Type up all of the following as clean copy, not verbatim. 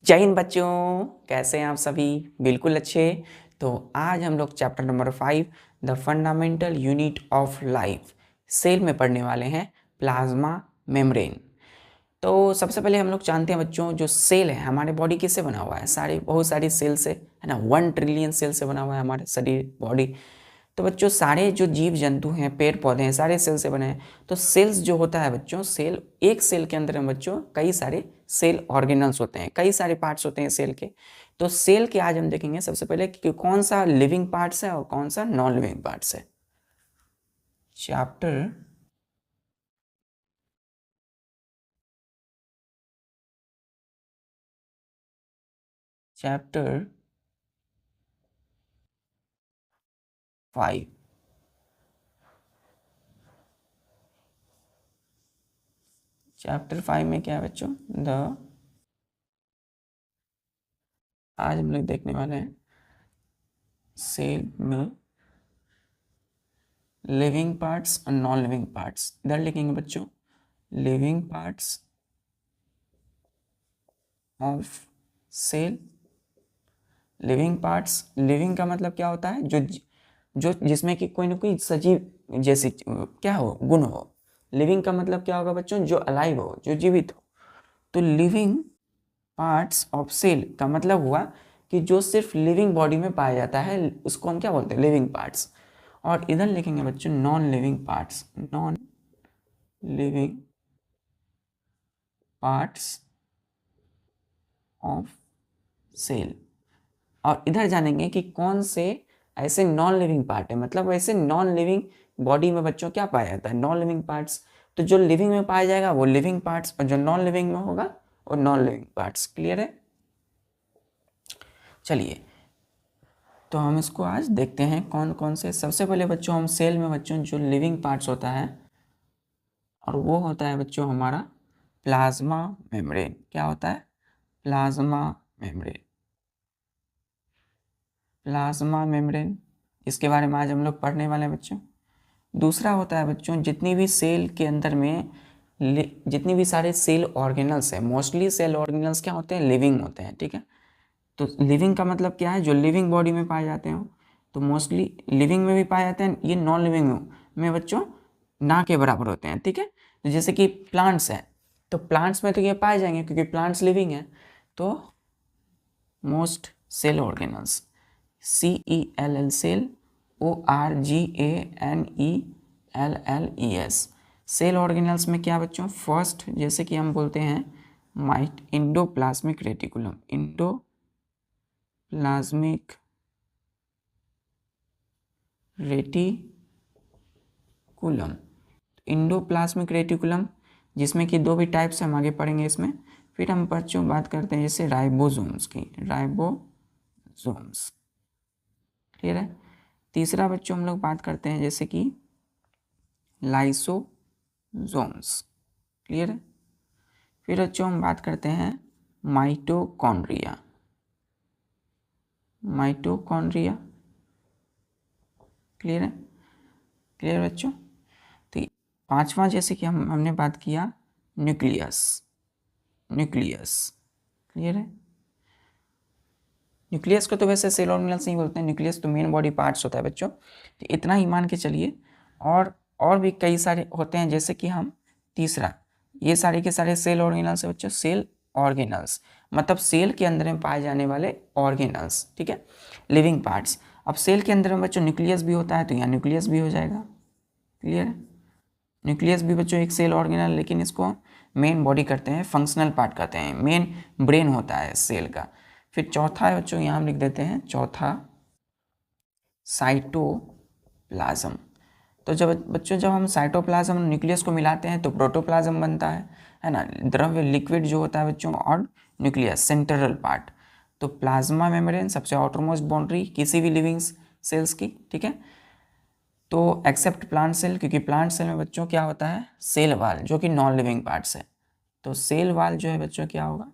जय हिंद बच्चों, कैसे हैं आप सभी? बिल्कुल अच्छे। तो आज हम लोग chapter number 5 the fundamental unit of life cell में पढ़ने वाले हैं, प्लाज्मा मेम्ब्रेन। तो सबसे पहले हम लोग जानते हैं बच्चों, जो सेल है हमारे बॉडी किससे बना हुआ है? बहुत सारी सेल से, है ना। 1 ट्रिलियन सेल से बना हुआ है हमारे शरीर, बॉडी। तो बच्चों सारे जो जीव जंतु हैं, पेड़ पौधे हैं, सारे सेल से बने हैं। तो सेल्स जो होता है बच्चों, सेल, एक सेल के अंदर में बच्चों कई सारे सेल ऑर्गेनल्स होते हैं, कई सारे पार्ट्स होते हैं सेल के। तो सेल के आज हम देखेंगे सबसे पहले कि कौन सा लिविंग पार्ट्स है और कौन सा नॉन लिविंग पार्ट्स है। Chapter chapter 5। चैप्टर 5 में क्या है बच्चों? आज हम लोग देखने वाले हैं सेल में लिविंग पार्ट्स और नॉन लिविंग पार्ट्स। इधर लिखेंगे बच्चों, living parts of cell. Living parts, living का मतलब क्या होता है? जो जिसमें कि कोई ना कोई सजीव जैसी क्या हो, गुण हो। लिविंग का मतलब क्या होगा बच्चों? जो अलाइव हो, जो जीवित हो। तो लिविंग पार्ट्स ऑफ सेल का मतलब हुआ कि जो सिर्फ लिविंग बॉडी में पाया जाता है, उसको हम क्या बोलते हैं? Living parts. और इधर लिखेंगे बच्चों non living parts, non living parts of cell. और इधर जानेंगे कि कौन से ऐसे नॉन लिविंग पार्ट है, मतलब ऐसे नॉन लिविंग बॉडी में बच्चों क्या पाया जाता है? Non living parts. तो जो लिविंग में पाया जाएगा वो लिविंग पार्ट्स, और जो नॉन लिविंग में होगा वो नॉन लिविंग पार्ट्स। क्लियर है? चलिए, तो हम इसको आज देखते हैं कौन कौन से। सबसे पहले बच्चों हम सेल में बच्चों जो लिविंग पार्ट्स होता है, और वो होता है बच्चों हमारा प्लाज्मा मेम्ब्रेन। क्या होता है? Plasma membrane. प्लाज्मा मेम्ब्रेन, इसके बारे में आज हम लोग पढ़ने वाले हैं बच्चों। दूसरा होता है बच्चों, जितनी भी सेल के अंदर में जितनी भी सारे सेल ऑर्गेनल्स हैं, मोस्टली सेल ऑर्गेनल्स क्या होते हैं? लिविंग होते हैं, ठीक है। तो लिविंग का मतलब क्या है? जो लिविंग बॉडी में पाए जाते हैं। तो मोस्टली लिविंग में भी पाए जाते हैं, ये नॉन लिविंग में बच्चों ना के बराबर होते हैं, ठीक है। तो जैसे कि प्लांट्स है, तो प्लांट्स में तो ये पाए जाएंगे क्योंकि प्लांट्स लिविंग है। तो most cell organelles, CELL cell, ORGANELLES cell organelles में क्या बच्चों? फर्स्ट, जैसे कि हम बोलते हैं माइट endoplasmic reticulum, endoplasmic reticulum. Endoplasmic reticulum जिसमें कि दो भी टाइप्स हम आगे पढ़ेंगे इसमें। फिर हम बच्चों बात करते हैं जैसे राइबोसोम्स की, राइबोसोम्स। क्लियर है? तीसरा बच्चों हम लोग बात करते हैं जैसे कि लाइसोसोम्स। क्लियर है? फिर बच्चों हम बात करते हैं माइटोकॉन्ड्रिया, माइटोकॉन्ड्रिया। क्लियर है? क्लियर बच्चों? तो पांचवा जैसे कि हमने बात किया न्यूक्लियस, न्यूक्लियस। क्लियर है? न्यूक्लियस को तो वैसे सेल ऑर्गेनल्स नहीं बोलते हैं, न्यूक्लियस तो मेन बॉडी पार्ट्स होता है बच्चों। तो इतना ही मान के चलिए। और भी कई सारे होते हैं, जैसे कि हम तीसरा, ये सारे के सारे सेल ऑर्गेनल्स है बच्चों। सेल ऑर्गेनल्स मतलब सेल के अंदर में पाए जाने वाले ऑर्गेनल्स, ठीक है, लिविंग पार्ट्स। अब सेल के अंदर में बच्चों न्यूक्लियस भी होता है, तो यहाँ न्यूक्लियस भी हो जाएगा। क्लियर है? न्यूक्लियस भी बच्चों एक सेल ऑर्गेनल, लेकिन इसको मेन बॉडी करते हैं, फंक्शनल पार्ट करते हैं, मेन ब्रेन होता है सेल का। फिर चौथा है बच्चों, यहाँ हम लिख देते हैं चौथा, साइटोप्लाज्म। तो जब हम साइटोप्लाज्म न्यूक्लियस को मिलाते हैं तो प्रोटोप्लाज्म बनता है ना, द्रव्य लिक्विड जो होता है बच्चों, और न्यूक्लियस सेंट्रल पार्ट। तो प्लाज्मा मेम्ब्रेन सबसे आउटरमोस्ट बाउंड्री किसी भी लिविंग सेल्स की, ठीक है। तो एक्सेप्ट प्लांट सेल, क्योंकि प्लांट सेल में बच्चों क्या होता है? सेल वाल, जो कि नॉन लिविंग पार्ट्स है। तो सेल वाल जो है बच्चों क्या होगा?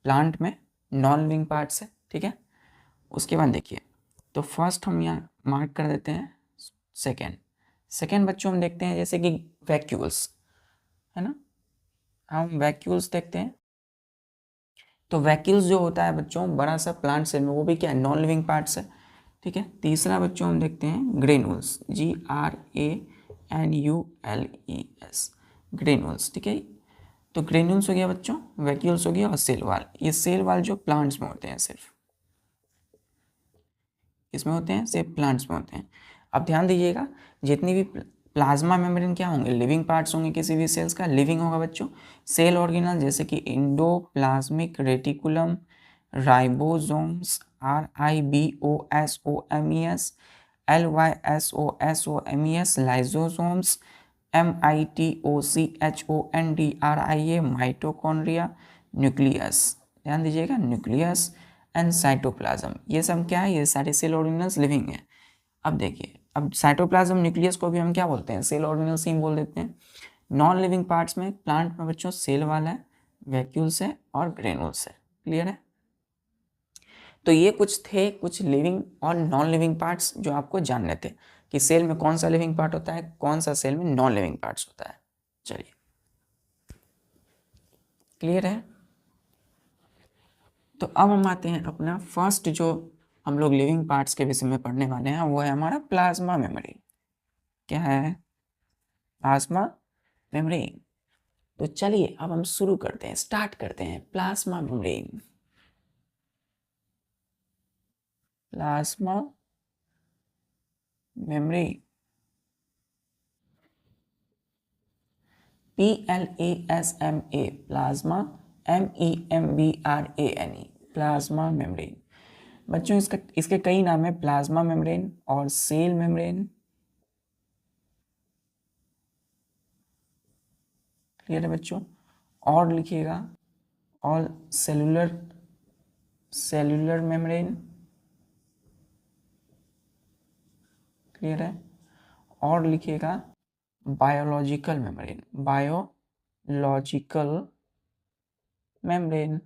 प्लांट में नॉन लिविंग पार्ट्स है, ठीक है। उसके बाद देखिए, तो फर्स्ट हम यहाँ मार्क कर देते हैं सेकेंड बच्चों हम देखते हैं जैसे कि वैक्यूल्स, है ना। हम वैक्यूल्स देखते हैं। तो वैक्यूल्स जो होता है बच्चों बड़ा सा प्लांट सेल में, वो भी क्या है, नॉन लिविंग पार्ट्स है, ठीक है। तीसरा बच्चों हम देखते हैं ग्रेनुल्स, GRANULES, ग्रेनुल्स, ठीक है। तो ग्रेनुल्स हो गया बच्चों, वैक्यूल्स हो गया और सेल वाल। ये सेल वाल जो प्लांट्स में होते हैं, सिर्फ इसमें होते हैं, सिर्फ प्लांट्स में होते हैं। अब ध्यान दीजिएगा, जितनी भी प्लाज्मा मेम्ब्रेन क्या होंगे, लिविंग पार्ट्स होंगे किसी भी सेल्स का, लिविंग होगा बच्चों। सेल ऑर्गेनल जैसे कि endoplasmic reticulum, ribosomes, RIBOSOMES, LYSOSOMES, lysosomes, MITOCHONDRIA, mitochondria, nucleus, ध्यान दीजिएगा, न्यूक्लियस एंड साइटोप्लाज्म, ये सब क्या है, ये सारे सेल ऑर्गेनल्स लिविंग है। अब देखिए, अब साइटोप्लाज्म न्यूक्लियस को भी हम क्या बोलते हैं, सेल ऑर्गेनल्स ही बोल देते हैं। नॉन लिविंग पार्ट्स में प्लांट में बच्चों सेल वाला है, वैक्यूल्स है और ग्रेनुल्स है। क्लियर है। तो ये कुछ थे कुछ लिविंग और नॉन लिविंग पार्ट्स जो आपको जानने थे कि सेल में कौन सा लिविंग पार्ट होता है, कौन सा सेल में नॉन लिविंग पार्ट्स होता है। चलिए, क्लियर है। तो अब हम आते हैं अपना फर्स्ट जो हम लोग लिविंग पार्ट्स के विषय में पढ़ने वाले हैं, वो है हमारा प्लाज्मा मेम्ब्रेन। क्या है, प्लाज्मा मेम्ब्रेन। तो चलिए अब हम शुरू करते हैं, स्टार्ट करते हैं। Plasma membrane, plasma membrane, PLASMA, plasma, MEMBRANE, plasma membrane. बच्चों इसके कई नाम है, प्लाज्मा मेम्ब्रेन और सेल मेम्ब्रेन। क्लियर है बच्चों। और लिखिएगा, और सेलुलर मेम्ब्रेन। क्लियर है। और लिखिएगा biological membrane, biological membrane.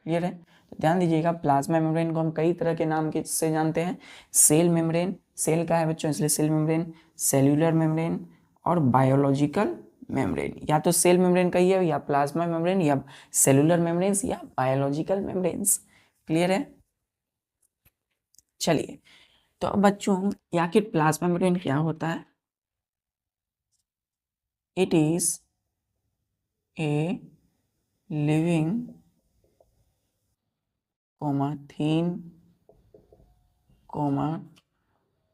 Clear है। तो ध्यान दीजिएगा, प्लाज्मा मेम्ब्रेन को हम कई तरह के नाम के से जानते हैं। सेल मेम्ब्रेन, सेल का है बच्चों इसलिए सेल मेम्ब्रेन, सेल्यूलर मेम्ब्रेन और बायोलॉजिकल मेम्ब्रेन। या तो सेल मेम्ब्रेन कहिए, या प्लाज्मा मेम्ब्रेन, या सेलुलर मेम्ब्रेन्स, या बायोलॉजिकल मेम्ब्रेन्स। क्लियर है। चलिए, तो अब बच्चों आखिर प्लाज्मा मेम्ब्रेन क्या होता है। It is a living thin,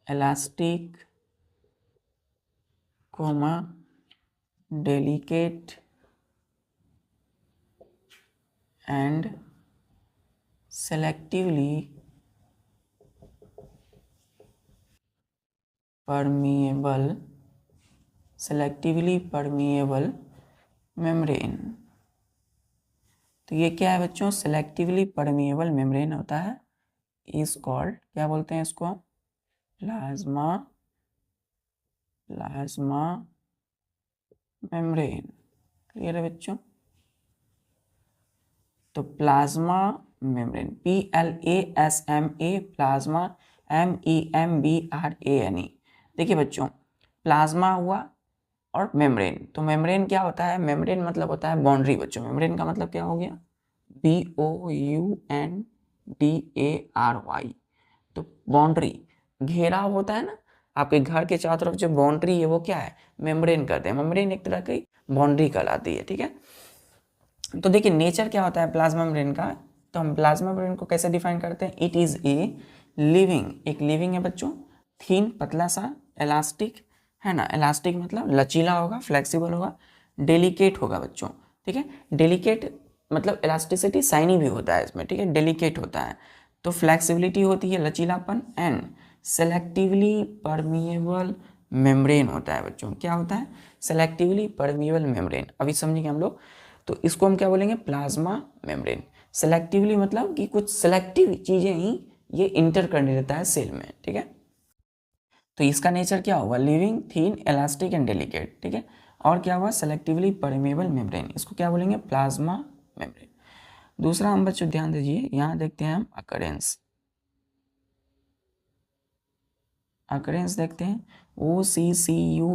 elastic, delicate and selectively permeable membrane। तो ये क्या है बच्चों, सेलेक्टिवली परमिएबल मेम्ब्रेन होता है। इज कॉल्ड, क्या बोलते हैं इसको, प्लाज्मा मेम्ब्रेन। क्लियर है बच्चों। तो plasma membrane, PLASMA, plasma, MEMBRANE। देखिए बच्चों, प्लाज्मा हुआ और मेम्ब्रेन। तो मेम्ब्रेन क्या होता है, मेम्ब्रेन मतलब होता है बाउंड्री बच्चों। मेम्ब्रेन का मतलब क्या हो गया, BOUNDARY। तो बाउंड्री, घेराव होता है ना, आपके घर के चारों तरफ जो बाउंड्री है वो क्या है, मेम्ब्रेन कहते हैं। मेम्ब्रेन एक तरह की बाउंड्री कहलाती है, ठीक है। तो देखिए नेचर क्या होता है प्लाज्मा मेम्ब्रेन का। तो हम प्लाज्मा मेम्ब्रेन को कैसे डिफाइन करते हैं, इट इज ए लिविंग, एक लिविंग है बच्चों, थीन, पतला सा, इलास्टिक है ना, इलास्टिक मतलब लचीला होगा, फ्लेक्सिबल होगा, डेलिकेट होगा बच्चों, ठीक है। डेलिकेट मतलब इलास्टिसिटी साइनी भी होता है इसमें, ठीक है, डेलिकेट होता है। तो फ्लेक्सिबिलिटी होती है, लचीलापन, एंड सेलेक्टिवली परमिएबल मेम्ब्रेन होता है बच्चों। क्या होता है, सेलेक्टिवली परमिएबल मेम्ब्रेन। अभी समझेंगे हम लोग। तो इसको हम क्या बोलेंगे, प्लाज्मा मेम्ब्रेन। सेलेक्टिवली मतलब कि कुछ सेलेक्टिव चीजें ही ये इंटर करने देता है सेल में, ठीक है। तो इसका नेचर क्या होगा, living, thin, elastic and delicate, ठीक है। और क्या हुआ, सेलेक्टिवली परमेबल मेम्ब्रेन, इसको क्या बोलेंगे, प्लाज्मा मेम्ब्रेन। दूसरा हम बच्चों ध्यान दीजिए, यहाँ देखते हैं हम अकरेंस। अकरेंस देखते हैं, OCCURRENCE,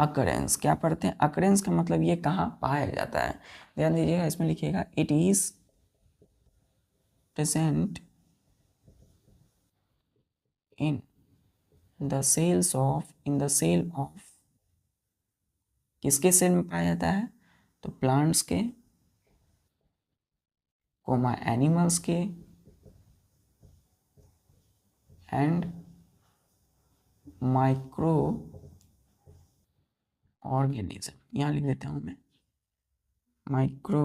अकरेंस, क्या पढ़ते हैं? अकरेंस का मतलब ये कहाँ पाया जाता है। ध्यान दीजिएगा, इसमें लिखिएगा it is present in the cells of, in the cell of, किसके सेल में पाया जाता है? तो प्लांट्स के, कोमा एनिमल्स के, एंड माइक्रो ऑर्गेनिज्म, यहाँ लिख देता हूँ मैं माइक्रो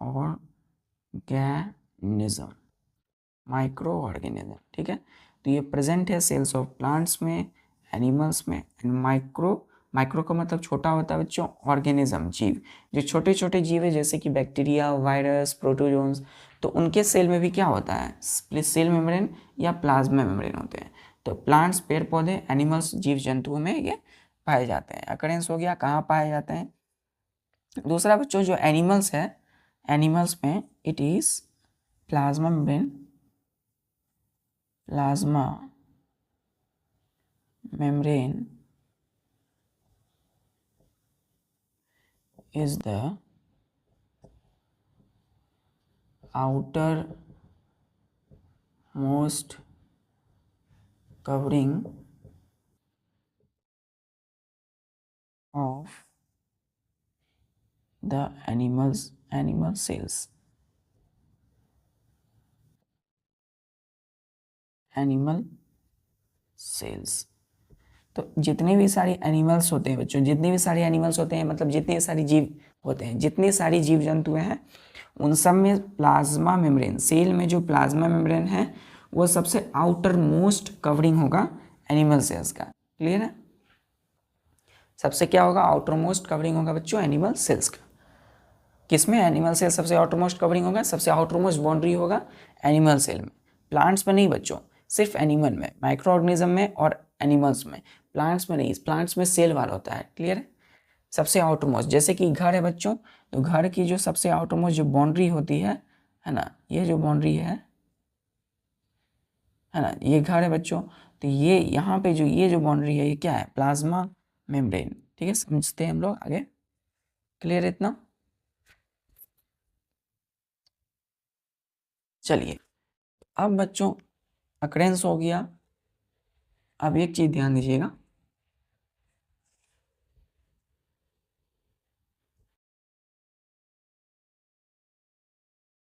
ऑर्गेनिज्म, माइक्रो ऑर्गेनिज्म, ठीक है। तो ये प्रेजेंट है सेल्स ऑफ प्लांट्स में, एनिमल्स में, एंड माइक्रो, माइक्रो का मतलब छोटा होता है बच्चों, ऑर्गेनिज्म जीव, जो छोटे छोटे जीव है जैसे कि बैक्टीरिया, वायरस, प्रोटोजोन्स, तो उनके सेल में भी क्या होता है? सेल मेम्ब्रेन या प्लाज्मा मेम्ब्रेन होते हैं। तो प्लांट्स, पेड़ पौधे, एनिमल्स, जीव जंतुओं में ये पाए जाते हैं। अकरेंस हो गया, कहाँ पाए जाते हैं। दूसरा बच्चों जो एनिमल्स है, एनिमल्स में it is plasma membrane, plasma membrane is the outermost covering of the animal cells, animal cells। तो जितने भी सारे एनिमल्स होते हैं बच्चों, जितने भी सारे एनिमल्स होते हैं मतलब जितने सारे जीव होते हैं, जितने सारी जीव जंतु हैं, उन सब में प्लाज्मा मेम्ब्रेन, सेल में जो प्लाज्मा मेम्ब्रेन है वो सबसे आउटर मोस्ट कवरिंग होगा एनिमल सेल्स का। क्लियर है? सबसे क्या होगा? आउटर मोस्ट कवरिंग होगा बच्चों एनिमल सेल्स का। किसमें? एनिमल सेल सबसे आउटर मोस्ट कवरिंग होगा, सबसे आउटर मोस्ट बाउंड्री होगा एनिमल सेल में। प्लांट्स में नहीं बच्चों, सिर्फ एनिमल में, माइक्रो ऑर्गेनिज्म में और एनिमल्स में, प्लांट्स में नहीं। प्लांट्स में सेल वाला होता है। क्लियर है? सबसे आउटर मोस्ट, जैसे कि घर है बच्चों, तो घर की जो सबसे आउटर मोस्ट जो बाउंड्री होती है ना, ये जो बाउंड्री है ना, ये घर है बच्चों, तो ये यहाँ पे जो ये जो बाउंड्री है ये क्या है? Plasma membrane. ठीक है, समझते हैं हम लोग आगे। क्लियर है इतना? चलिए, अब बच्चों अकरेंस हो गया। अब एक चीज ध्यान दीजिएगा,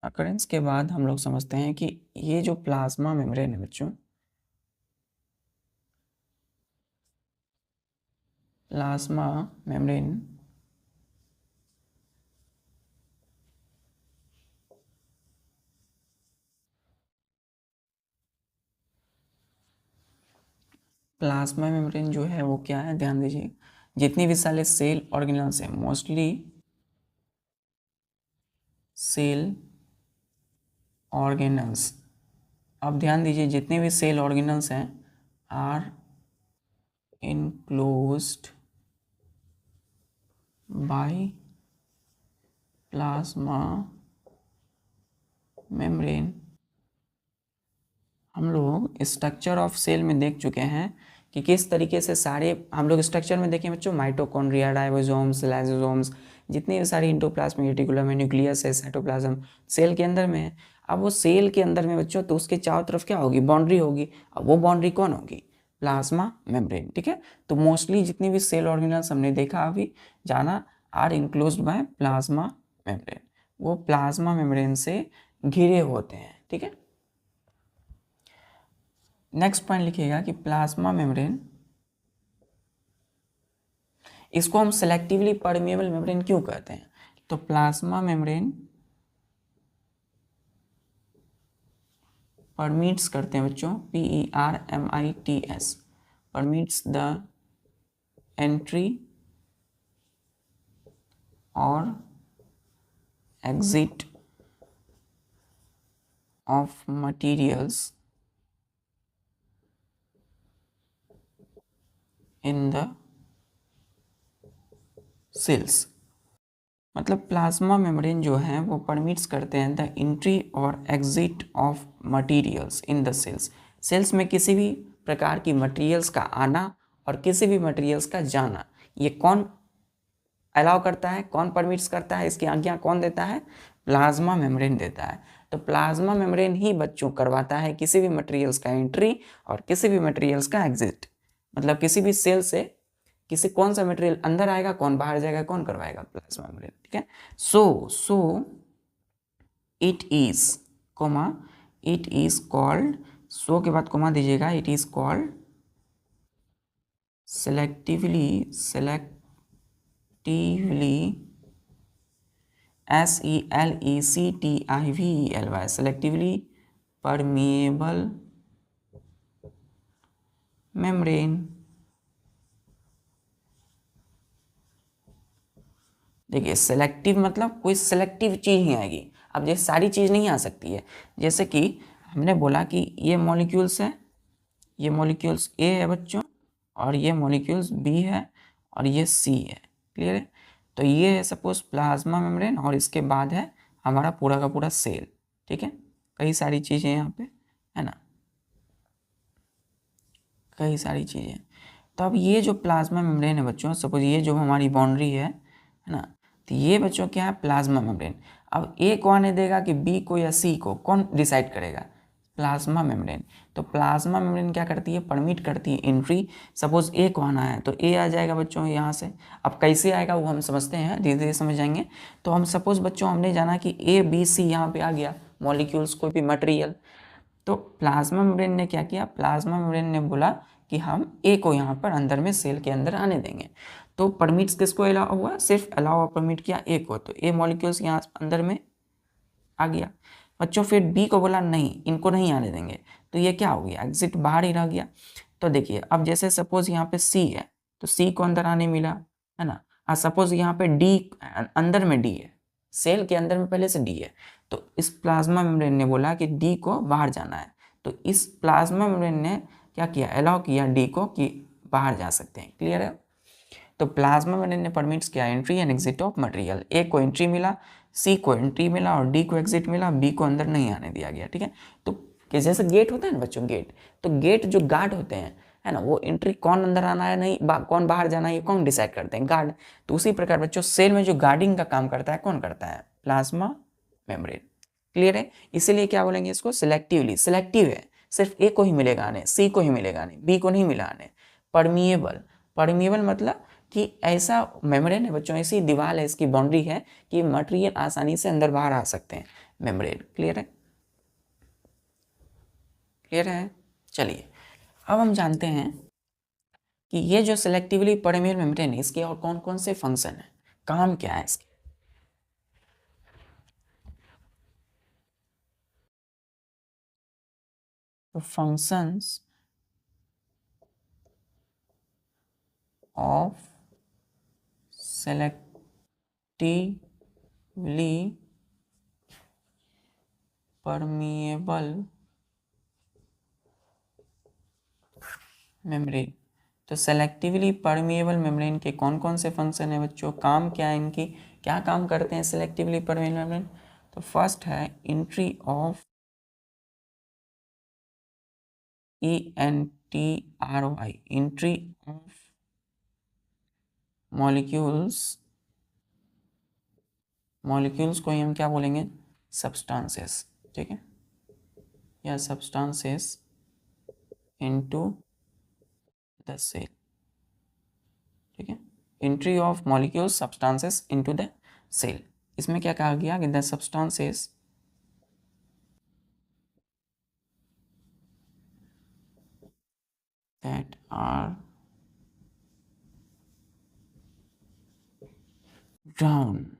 अकरेंस के बाद हम लोग समझते हैं कि ये जो प्लाज्मा मेम्ब्रेन है बच्चों, प्लाज्मा मेम्ब्रेन प्लाज्मा मेम्ब्रेन जो है वो क्या है? ध्यान दीजिए, जितनी भी सारे सेल ऑर्गेनल्स हैं, मोस्टली सेल ऑर्गेनल्स, अब ध्यान दीजिए जितने भी सेल ऑर्गेनल्स हैं are enclosed by plasma membrane. हम लोग स्ट्रक्चर ऑफ सेल में देख चुके हैं कि किस तरीके से सारे हम लोग स्ट्रक्चर में देखें बच्चों, माइटोकॉन्ड्रिया, राइबोसोम्स, लाइसोसोम्स, जितने भी सारी इंडोप्लाज्मिक रेटिकुलम है, न्यूक्लियस है, साइटोप्लाज्म सेल के अंदर में है। अब वो सेल के अंदर में बच्चों, तो उसके चारों तरफ क्या होगी? बाउंड्री होगी। अब वो बाउंड्री कौन होगी? Plasma membrane. ठीक है, तो मोस्टली जितनी भी सेल ऑर्गेनल्स हमने देखा अभी जाना are enclosed by plasma membrane, वो प्लाज्मा मेम्ब्रेन से घिरे होते हैं। ठीक है, नेक्स्ट पॉइंट लिखिएगा कि प्लाज्मा मेम्ब्रेन, इसको हम सेलेक्टिवली परमिएबल मेम्ब्रेन क्यों कहते हैं? तो प्लाज्मा मेम्ब्रेन परमिट्स करते हैं बच्चों, PERMITS, परमिट्स द एंट्री और exit of materials in the cells. मतलब प्लाज्मा मेम्ब्रेन जो है वो परमिट्स करते हैं द एंट्री और exit of materials in the cells. Cells में किसी भी प्रकार की मटेरियल्स का आना और किसी भी मटेरियल्स का जाना, ये कौन अलाउ करता है, कौन परमिट्स करता है, इसकी आज्ञा कौन देता है? प्लाज्मा मेम्ब्रेन देता है। तो प्लाज्मा मेम्ब्रेन ही बच्चों करवाता है किसी भी मटेरियल्स का एंट्री और किसी भी मटेरियल्स का एग्जिट। मतलब किसी भी सेल से किसी कौन सा मटेरियल अंदर आएगा, कौन बाहर जाएगा, कौन करवाएगा? Plasma membrane. ठीक है। So it is comma it is called, so के बाद कोमा दीजिएगा, it is called selectively selectively permeable membrane। देखिए सेलेक्टिव मतलब कोई सेलेक्टिव चीज नहीं आएगी। अब जैसे सारी चीज नहीं आ सकती है, जैसे कि हमने बोला कि ये मॉलिक्यूल्स है, ये मॉलिक्यूल्स ए है बच्चों, और ये मॉलिक्यूल्स बी है, और ये सी है। क्लियर है? तो ये है सपोज प्लाज्मा मेम्ब्रेन, और इसके बाद है हमारा पूरा का पूरा सेल। ठीक है, कई सारी चीज़ें यहाँ पे है ना, कई सारी चीज़ें। तो अब ये जो प्लाज्मा मेम्ब्रेन है बच्चों, सपोज ये जो हमारी बाउंड्री है ना, तो ये बच्चों क्या है? Plasma membrane. अब ए को आने देगा कि बी को या सी को, कौन डिसाइड करेगा? Plasma membrane. तो प्लाज्मा मेम्ब्रेन क्या करती है? परमिट करती है एंट्री। सपोज ए को आना है तो ए आ जाएगा बच्चों यहाँ से। अब कैसे आएगा वो हम समझते हैं, धीरे धीरे समझ जाएंगे। तो हम सपोज बच्चों हमने जाना कि ए बी सी यहाँ पे आ गया मॉलिक्यूल्स, कोई भी मटेरियल। तो प्लाज्मा मेम्ब्रेन ने क्या किया? प्लाज्मा मेम्ब्रेन ने बोला कि हम ए को यहाँ पर अंदर में सेल के अंदर आने देंगे। तो परमिट्स किसको अलाउ हुआ? सिर्फ अलाउ और परमिट किया ए को। तो ए मॉलिक्यूल्स यहाँ अंदर में आ गया बच्चों। फिर बी को बोला नहीं, इनको नहीं आने देंगे। तो ये क्या हो गया? एग्जिट बाहर ही रह गया। तो देखिए अब जैसे सपोज यहाँ पे सी है तो सी को अंदर आने मिला, है ना। सपोज यहाँ पे डी, अंदर में डी है, सेल के अंदर में पहले से डी है। तो इस प्लाज्मा मेम्ब्रेन ने बोला कि डी को बाहर जाना है। तो इस प्लाज्मा मेम्ब्रेन ने क्या किया? अलाउ किया डी को कि बाहर जा सकते हैं। क्लियर है? तो प्लाज्मा मेम्ब्रेन ने परमिट्स किया entry and exit of material. A को एंट्री मिला, सी को एंट्री मिला, और डी को एग्जिट मिला, बी को अंदर नहीं आने दिया गया। ठीक है। तो जैसे गेट होता है ना बच्चों, गेट, तो गेट जो गार्ड होते हैं, है ना, वो एंट्री कौन अंदर आना है नहीं, कौन बाहर जाना है, ये कौन डिसाइड करते हैं? गार्ड। तो उसी प्रकार बच्चों सेल में जो गार्डिंग का काम करता है, कौन करता है? Plasma membrane. क्लियर है? इसीलिए क्या बोलेंगे इसको? सिलेक्टिवली। सिलेक्टिव है, सिर्फ ए को ही मिलेगा आने, सी को ही मिलेगा आने, बी को नहीं मिला आने। परमिएबल, परमिएबल मतलब कि ऐसा मेम्ब्रेन है बच्चों, ऐसी दीवार है, इसकी बाउंड्री है कि मटेरियल आसानी से अंदर बाहर आ सकते हैं। मेम्ब्रेन। क्लियर है? क्लियर है? चलिए अब हम जानते हैं कि ये जो सिलेक्टिवली परमिएबल मेम्ब्रेन है, इसके और कौन कौन से फंक्शन है, काम क्या है इसके। तो functions of selectively permeable membrane. तो सेलेक्टिवली परमिएबल मेम्ब्रेन के कौन कौन से फंक्शन है बच्चों, काम क्या है इनकी, क्या काम करते हैं सेलेक्टिवली परमिएबल मेम्ब्रेन? तो फर्स्ट है entry of ENTRY, entry of molecules, molecules को ही हम क्या बोलेंगे? सब्सटेंसेस। ठीक है, या सब्सटेंसेस इनटू द सेल। ठीक है, entry of molecules substances into the cell. इसमें क्या कहा गया कि the substances that are drowned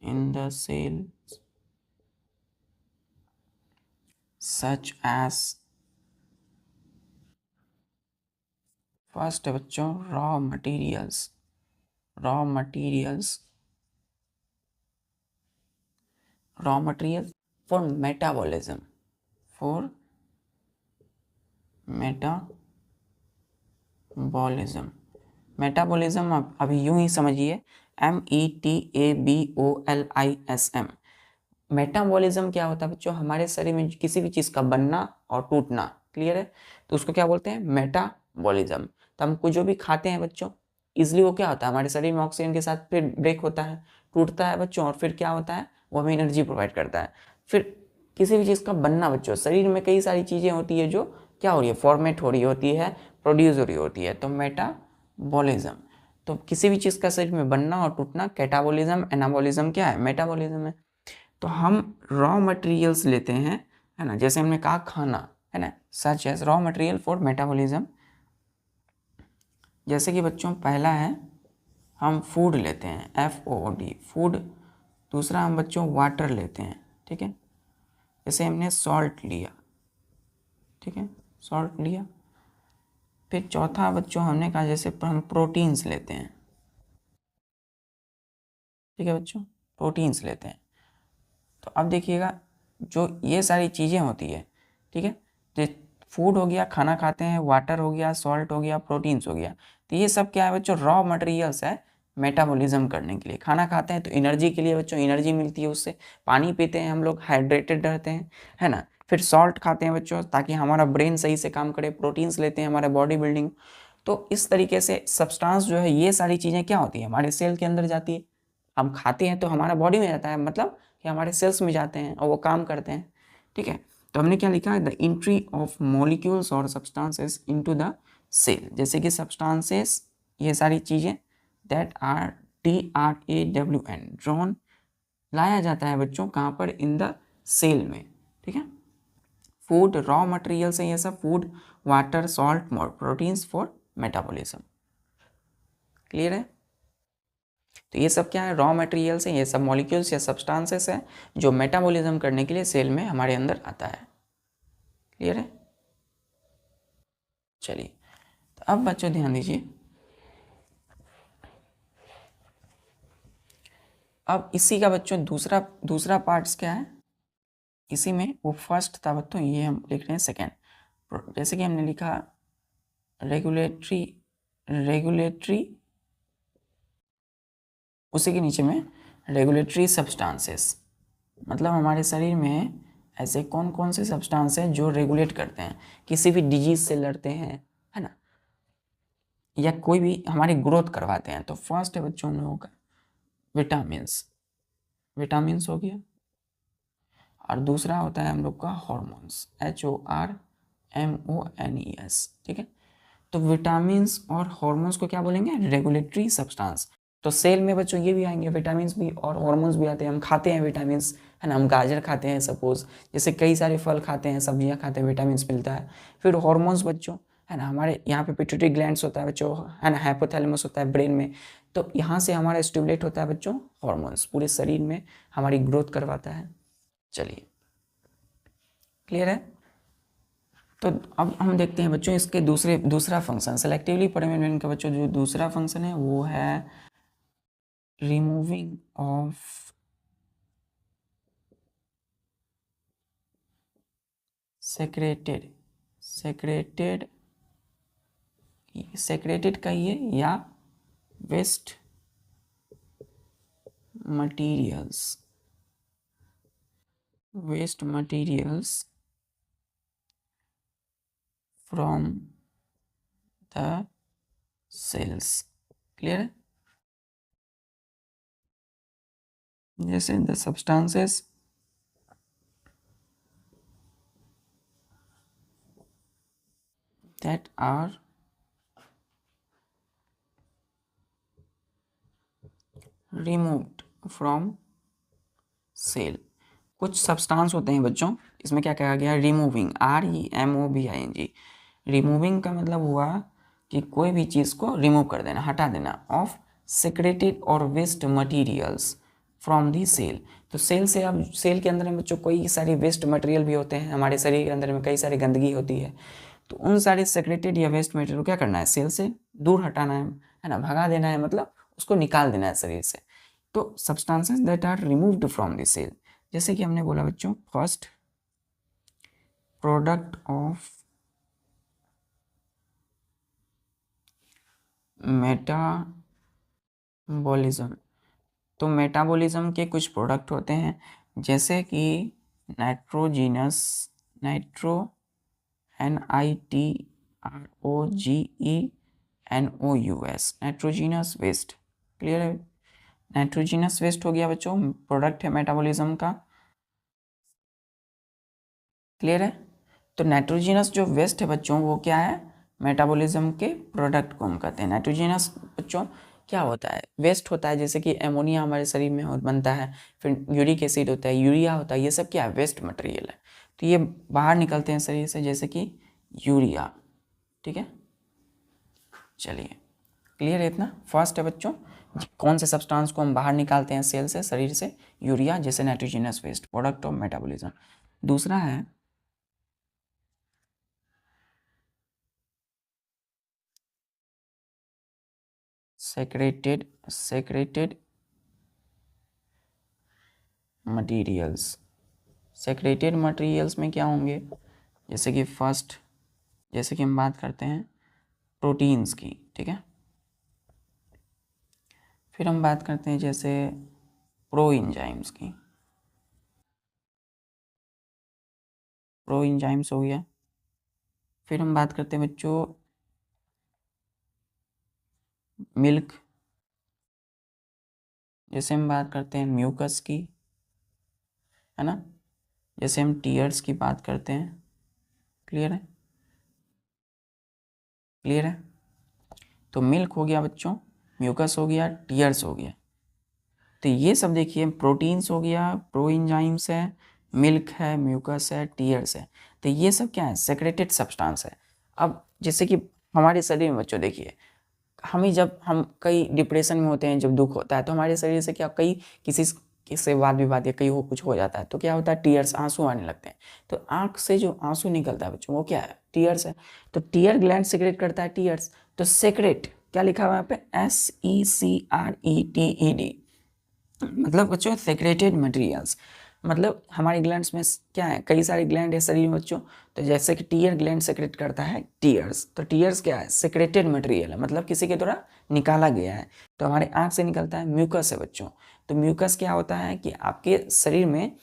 in the cells such as, first बच्चों raw materials, raw materials, raw material for metabolism, for metabolism. Metabolism अब अभी यूं ही समझिए, METABOLISM। मेटाबॉलिज्म क्या होता है बच्चों? हमारे शरीर में किसी भी चीज़ का बनना और टूटना। क्लियर है? तो उसको क्या बोलते हैं? मेटाबॉलिज्म। तो हम कुछ जो भी खाते हैं बच्चों, इजली वो क्या होता है, हमारे शरीर में ऑक्सीजन के साथ फिर ब्रेक होता है, टूटता है बच्चों, और फिर क्या होता है, वो हमें एनर्जी प्रोवाइड करता है। फिर किसी भी चीज़ का बनना बच्चों, शरीर में कई सारी चीज़ें होती है जो क्या हो रही है, फॉर्मेट हो रही होती है, प्रोड्यूस हो रही होती है, तो मेटाबॉलिज्म। तो किसी भी चीज़ का शरीर में बनना और टूटना कैटाबॉलिज्म, एनाबॉलिज्म क्या है, मेटाबॉलिज्म है। तो हम रॉ मटेरियल्स लेते हैं, है ना, जैसे हमने कहा खाना, है ना, such as raw material for metabolism. जैसे कि बच्चों पहला है हम फूड लेते हैं, FOOD फूड। दूसरा हम बच्चों वाटर लेते हैं, ठीक है, जैसे हमने सॉल्ट लिया, ठीक है, सॉल्ट लिया। फिर चौथा बच्चों हमने कहा जैसे हम प्रोटीन्स लेते हैं, ठीक है बच्चों, प्रोटीन्स लेते हैं। तो अब देखिएगा जो ये सारी चीज़ें होती है, ठीक है, तो फूड हो गया, खाना खाते हैं, वाटर हो गया, सॉल्ट हो गया, प्रोटीन्स हो गया, तो ये सब क्या है बच्चों, रॉ मटेरियल्स है मेटाबॉलिज्म करने के लिए। खाना खाते हैं तो एनर्जी के लिए बच्चों, एनर्जी मिलती है उससे। पानी पीते हैं हम लोग, हाइड्रेटेड रहते हैं, है ना। फिर सॉल्ट खाते हैं बच्चों ताकि हमारा ब्रेन सही से काम करे। प्रोटीन्स लेते हैं हमारे बॉडी बिल्डिंग। तो इस तरीके से सब्सटेंस जो है, ये सारी चीज़ें क्या होती है, हमारे सेल के अंदर जाती है। हम खाते हैं तो हमारा बॉडी में जाता है, मतलब कि हमारे सेल्स में जाते हैं और वो काम करते हैं, ठीक है। तो हमने क्या लिखा है, द एंट्री ऑफ मॉलिक्यूल्स और सब्सटेंसेस इनटू द सेल। जैसे कि सब्सटेंसेस, ये सारी चीज़ें, दैट आर DRAWN ड्रॉन, लाया जाता है बच्चों कहाँ पर, इन द सेल में, ठीक है। फूड रॉ मटेरियल से ये सब, food, water, salt, more proteins for metabolism. Clear है। तो ये सब क्या है, रॉ मटेरियल्स हैं, ये सब मॉलिक्यूल्स या सब्सटेंसेस हैं जो मेटाबॉलिज्म करने के लिए सेल में हमारे अंदर आता है। क्लियर है। चलिए, तो अब बच्चों ध्यान दीजिए, अब इसी का बच्चों दूसरा दूसरा पार्ट्स क्या है, इसी में वो फर्स्ट था बच्चों, ये हम लिख रहे हैं सेकेंड। जैसे कि हमने लिखा रेगुलेटरी, उसी के नीचे में रेगुलेटरी सब्सटेंसेस, मतलब हमारे शरीर में ऐसे कौन कौन से सब्सटेंस हैं जो रेगुलेट करते हैं, किसी भी डिजीज से लड़ते हैं, है ना, या कोई भी हमारी ग्रोथ करवाते हैं। तो फर्स्ट है बच्चों हम लोगों का विटामिन्स, विटामिन्स हो गया। और दूसरा होता है हम लोग का हॉर्मोन्स, HORMONES, ठीक है। तो विटामिन्स और हॉर्मोन्स को क्या बोलेंगे, रेगुलेटरी सब्सटेंस। तो सेल में बच्चों ये भी आएंगे, विटामिन्स भी और हॉर्मोन्स भी आते हैं। हम खाते हैं विटामिन्स, है ना, हम गाजर खाते हैं सपोज, जैसे कई सारे फल खाते हैं, सब्जियां खाते हैं, विटामिन्स मिलता है। फिर हॉर्मोन्स बच्चों, है ना, हमारे यहाँ पे पिट्यूटरी ग्लैंड्स होता है बच्चों, है ना, हाइपोथैलेमस होता है ब्रेन में। तो यहाँ से हमारा स्टिमुलेट होता है बच्चों हॉर्मोन्स, पूरे शरीर में हमारी ग्रोथ करवाता है। चलिए, क्लियर है। तो अब हम देखते हैं बच्चों इसके दूसरा फंक्शन, सेलेक्टिवली परामिन का बच्चों जो दूसरा फंक्शन है वो है रिमूविंग ऑफ सेक्रेटेड कहिए या waste materials from the cells. Clear है। जैसे the substances that are removed from cell। कुछ सब्सटेंस होते हैं बच्चों, इसमें क्या कहा गया, रिमूविंग, REMOVING। रिमूविंग का मतलब हुआ कि कोई भी चीज़ को रिमूव कर देना, हटा देना, ऑफ सेक्रेटेड और waste materials from the cell. तो सेल से, अब सेल के अंदर में बच्चों कई सारे वेस्ट मटेरियल भी होते हैं, हमारे शरीर के अंदर में कई सारी गंदगी होती है। तो उन सारे सेक्रेटेड या वेस्ट मटेरियल को क्या करना है, सेल से दूर हटाना है ना, भगा देना है, मतलब उसको निकाल देना है शरीर से। तो substances that are removed from the cell, जैसे कि हमने बोला बच्चों, फर्स्ट प्रोडक्ट ऑफ मेटाबॉलिज्म। तो मेटाबॉलिज्म के कुछ प्रोडक्ट होते हैं, जैसे कि nitro NITRO NOUS, nitrogenous waste. Clear है? नाइट्रोजिनस वेस्ट हो गया बच्चों, प्रोडक्ट है मेटाबॉलिज्म का। क्लियर है? तो नाइट्रोजिनस जो वेस्ट है बच्चों वो क्या है, मेटाबॉलिज्म के प्रोडक्ट को हम कहते हैं। नाइट्रोजिनस बच्चों क्या होता है, वेस्ट होता है, जैसे कि एमोनिया हमारे शरीर में बनता है, फिर यूरिक एसिड होता है, यूरिया होता है, ये सब क्या है, वेस्ट मटेरियल है। तो ये बाहर निकलते हैं शरीर से, जैसे कि यूरिया। ठीक है, चलिए क्लियर है इतना। फर्स्ट है बच्चों, कौन से सब्सटेंस को हम बाहर निकालते हैं सेल से, शरीर से, यूरिया, जैसे nitrogenous waste, product of metabolism. दूसरा है सेक्रेटेड मटेरियल्स। सेक्रेटेड मटेरियल्स में क्या होंगे, जैसे कि फर्स्ट, जैसे कि हम बात करते हैं प्रोटीन्स की। ठीक है, फिर हम बात करते हैं जैसे प्रो एंजाइम्स की, प्रो एंजाइम्स हो गया। फिर हम बात करते हैं बच्चों मिल्क, जैसे हम बात करते हैं म्यूकस की, है ना, जैसे हम टीयर्स की बात करते हैं। क्लियर है? क्लियर है? तो मिल्क हो गया बच्चों, म्यूकस हो गया, टीयर्स हो गया। तो ये सब देखिए, प्रोटीन्स हो गया, प्रो एंजाइम्स है, मिल्क है, म्यूकस है, टीयर्स है। तो ये सब क्या है, सेक्रेटेड सब्सटेंस है। अब जैसे कि हमारे शरीर में बच्चों देखिए, जब हम कई डिप्रेशन में होते हैं, जब दुख होता है, तो हमारे शरीर से क्या, कई किसी वाद विवाद या कहीं कुछ हो जाता है, तो क्या होता है, टीयर्स, आंसू आने लगते हैं। तो आंख से जो आंसू निकलता है बच्चों, वो क्या है, टीयर्स है। तो टीयर ग्लैंड सेक्रेट करता है टीयर्स। तो सेक्रेट क्या लिखा हुआ है यहाँ पे, SECRETED, मतलब बच्चों सेक्रेटेड मटेरियल्स। मतलब हमारे ग्लैंड्स में क्या है, कई सारे ग्लैंड है शरीर में बच्चों। तो जैसे कि टीयर ग्लैंड सेक्रेट करता है टीयर्स, तो टीयर्स क्या है, सेक्रेटेड मटेरियल है, मतलब किसी के द्वारा निकाला गया है। तो हमारे आंख से निकलता है म्यूकस है बच्चों। तो म्यूकस क्या होता है कि आपके शरीर में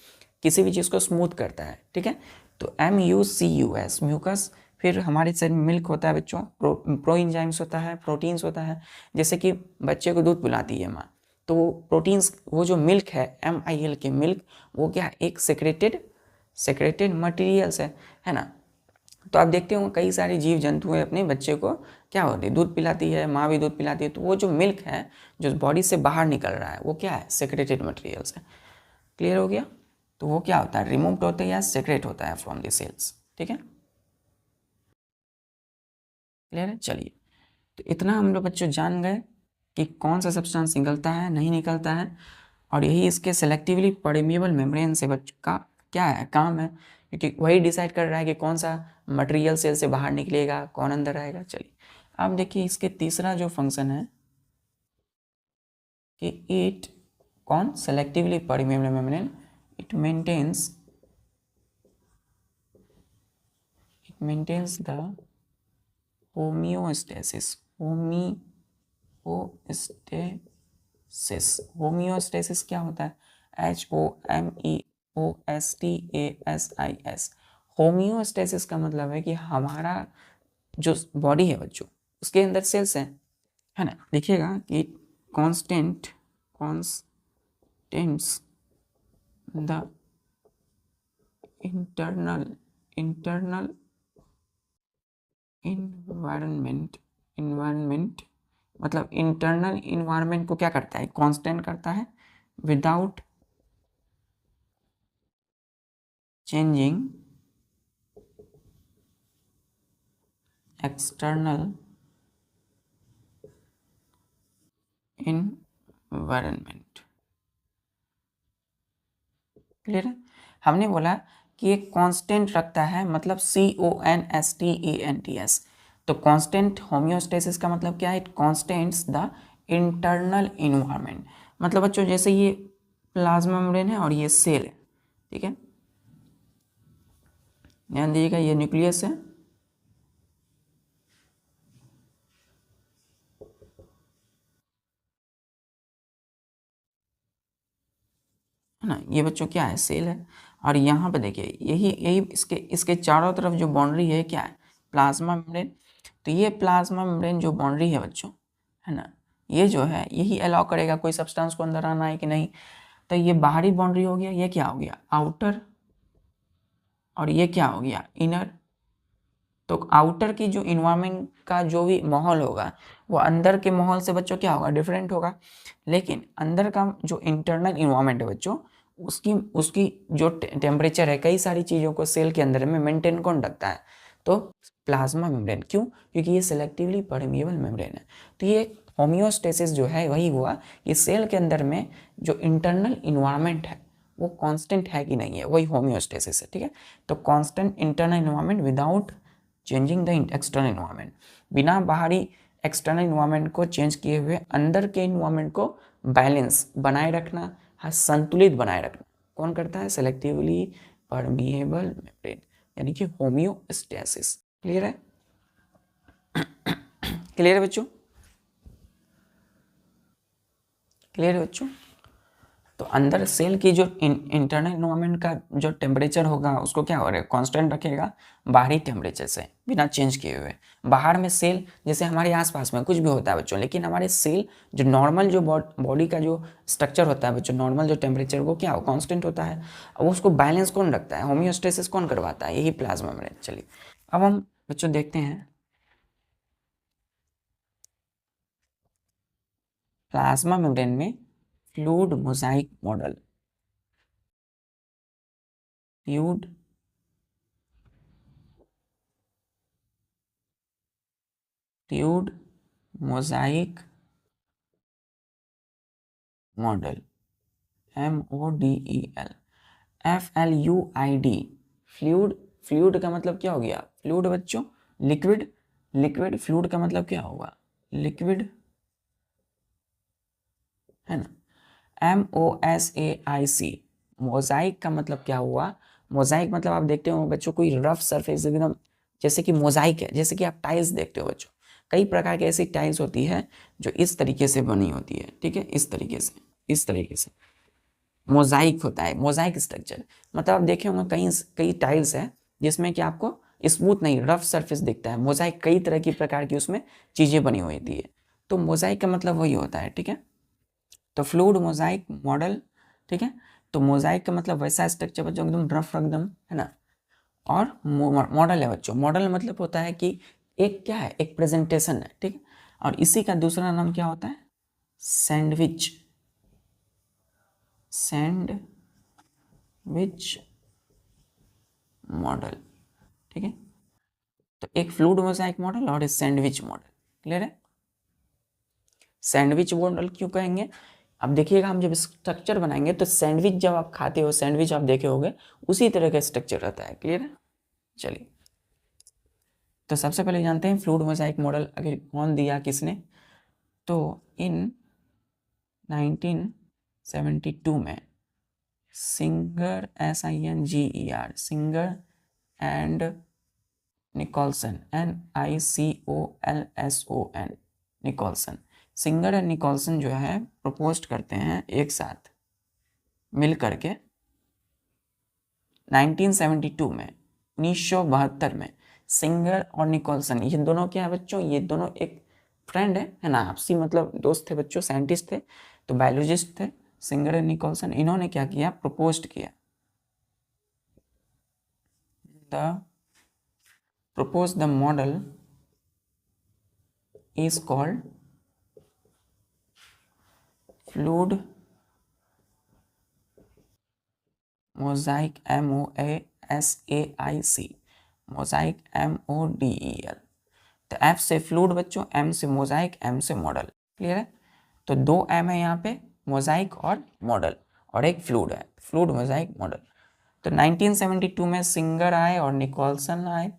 किसी भी चीज़ को स्मूथ करता है। ठीक है, तो MUCUS म्यूकस। फिर हमारे शरीर में मिल्क होता है बच्चों, प्रो एंजाइम्स होता है, प्रोटीन्स होता है, जैसे कि बच्चे को दूध पिलाती है माँ, तो वो प्रोटीन्स, वो जो मिल्क है MIL के मिल्क, वो क्या है, एक सेक्रेटेड मटेरियल्स है ना। तो आप देखते हो कई सारे जीव जंतु है अपने बच्चे को क्या होती है, दूध पिलाती है, माँ भी दूध पिलाती है, तो वो जो मिल्क है जो बॉडी से बाहर निकल रहा है, वो क्या है, सेक्रेटेड मटेरियल्स है। क्लियर हो गया? तो वो क्या होता है, रिमूव्ड होता है या सेक्रेट होता है फ्रॉम द सेल्स। ठीक है, क्लियर है? चलिए, तो इतना हम लोग बच्चों जान गए कि कौन सा सब्सटेंस निकलता है, नहीं निकलता है, और यही इसके सेलेक्टिवली परमेबल मेम्ब्रेन से बच्चों का क्या है, काम है, क्योंकि वही डिसाइड कर रहा है कि कौन सा मटेरियल सेल से बाहर निकलेगा, कौन अंदर आएगा। चलिए अब देखिए इसके तीसरा जो फंक्शन है कि इट, कौन, selectively permeable membrane, it maintains the homeostasis, homeostasis क्या होता है, HOMEOSTASIS। होमियोस्टेसिस का मतलब है कि हमारा जो बॉडी है बच्चों, उसके अंदर सेल्स हैं, है ना। देखिएगा कि कॉन्स्टेंट्स द इंटरनल इन्वायरमेंट, मतलब इंटरनल इन्वायरमेंट को क्या करता है, कांस्टेंट करता है, without changing external environment. Clear है? हमने बोला कि एक कांस्टेंट रखता है, मतलब CONSTANTS। तो कांस्टेंट होमियोस्टेसिस का मतलब क्या है, it constants the internal environment. मतलब बच्चों जैसे ये प्लाज्मा मेम्ब्रेन है और ये सेल है, ठीक है, ध्यान दीजिएगा, ये न्यूक्लियस है ना, ये बच्चों क्या है, सेल है। और यहाँ पे देखिए यही यही इसके इसके चारों तरफ जो बाउंड्री है क्या है, प्लाज्मा मेम्ब्रेन। तो ये प्लाज्मा मेम्ब्रेन जो बाउंड्री है बच्चों, है ना, ये जो है यही अलाउ करेगा कोई सब्सटेंस को अंदर आना है कि नहीं। तो ये बाहरी बाउंड्री हो गया, ये क्या हो गया आउटर, और ये क्या हो गया इनर। तो आउटर की जो इन्वायरमेंट का जो भी माहौल होगा वो अंदर के माहौल से बच्चों क्या होगा डिफरेंट होगा, लेकिन अंदर का जो इंटरनल इन्वायरमेंट है बच्चों उसकी उसकी जो टेम्परेचर है, कई सारी चीज़ों को सेल के अंदर में मेंटेन कौन रखता है, तो प्लाज्मा मेम्ब्रेन। क्यों? क्योंकि ये सेलेक्टिवली परमिएबल मेम्ब्रेन है। तो ये होम्योस्टेसिस जो है वही हुआ, ये सेल के अंदर में जो इंटरनल इन्वायरमेंट है वो कांस्टेंट है कि नहीं है, वही होम्योस्टेसिस है। ठीक है, तो constant internal environment without changing the external environment, बिना बाहरी एक्सटर्नल इन्वायरमेंट को चेंज किए हुए अंदर के इन्वायरमेंट को बैलेंस बनाए रखना, हाँ संतुलित बनाए रखना कौन करता है, सेलेक्टिवली परमिएबल मेम्ब्रेन, यानी कि होम्योस्टेसिस। क्लियर है? क्लियर है बच्चों? क्लियर है बच्चों? तो अंदर सेल की जो इंटरनल इन्वायरमेंट का जो टेम्परेचर होगा उसको क्या हो रहा है कांस्टेंट रखेगा बाहरी टेम्परेचर से बिना चेंज किए हुए। बाहर में सेल जैसे हमारे आसपास में कुछ भी होता है बच्चों, लेकिन हमारे सेल जो नॉर्मल जो बॉडी का जो स्ट्रक्चर होता है बच्चों, नॉर्मल जो टेम्परेचर वो क्या हो कांस्टेंट होता है। अब उसको बैलेंस कौन रखता है, होम्योस्टेसिस कौन करवाता है, यही प्लाज्मा मेम्ब्रेन। चलिए अब हम बच्चों देखते हैं प्लाज्मा मेम्ब्रेन में fluid mosaic model. Fluid fluid mosaic model, MODEL, FLUID, fluid. Fluid का मतलब क्या हो गया, फ्लूइड बच्चों लिक्विड, लिक्विड फ्लूइड का मतलब क्या होगा लिक्विड, है ना। MOSAIC, मोजाइक का मतलब क्या हुआ, मोजाइक मतलब आप देखते हो बच्चों कोई रफ सरफेस एकदम, जैसे कि मोजाइक है, जैसे कि आप टाइल्स देखते हो बच्चों, कई प्रकार की ऐसी टाइल्स होती है जो इस तरीके से बनी होती है। ठीक है, इस तरीके से, इस तरीके से मोजाइक होता है, मोजाइक स्ट्रक्चर। मतलब आप देखे होंगे कई कई टाइल्स है जिसमें कि आपको स्मूथ नहीं रफ सरफेस दिखता है, मोजाइक कई तरह की प्रकार की उसमें चीज़ें बनी हुई थी। तो मोजाइक का मतलब वही होता है। ठीक है, तो फ्लूइड मोजाइक मॉडल। ठीक है, तो मोजाइक का मतलब वैसा स्ट्रक्चर बच्चों एकदम रफ एकदम, है ना। और मॉडल है बच्चों, मॉडल मतलब होता है कि एक क्या है, एक प्रेजेंटेशन है। ठीक है, और इसी का दूसरा नाम क्या होता है, सैंडविच, सैंडविच मॉडल। ठीक है, तो एक फ्लूइड मोजाइक मॉडल और एक सैंडविच मॉडल। क्लियर है? सैंडविच मॉडल क्यों कहेंगे, अब देखिएगा हम जब स्ट्रक्चर बनाएंगे तो सैंडविच जब आप खाते हो, सैंडविच आप देखे होंगे उसी तरह का स्ट्रक्चर रहता है। क्लियर है? चलिए, तो सबसे पहले जानते हैं फ्लूइड मोजाइक मॉडल अगर कौन दिया किसने, तो इन 1972 में Singer, SINGER, Singer and Nicolson, NICOLSON, Nicolson, Singer and Nicolson जो है प्रपोज करते हैं एक साथ मिल करके 1972 में, 1972 में सिंगर और निकोलसन, ये दोनों क्या है बच्चों, ये दोनों एक फ्रेंड है ना, आपसी मतलब दोस्त थे बच्चों, साइंटिस्ट थे, तो बायोलॉजिस्ट थे सिंगर एंड निकोलसन। इन्होंने क्या किया, प्रपोज किया, the propose the model is called fluid mosaic, MOSAIC, Mosaic MODEL। तो F से फ्लूइड बच्चों, M से मोजाइक, M से मॉडल। क्लियर है? तो दो M है यहाँ पे, मोजाइक और मॉडल, और एक फ्लूइड है, फ्लूइड मोजाइक मॉडल। तो 1972 में सिंगर आए और निकोलसन आए,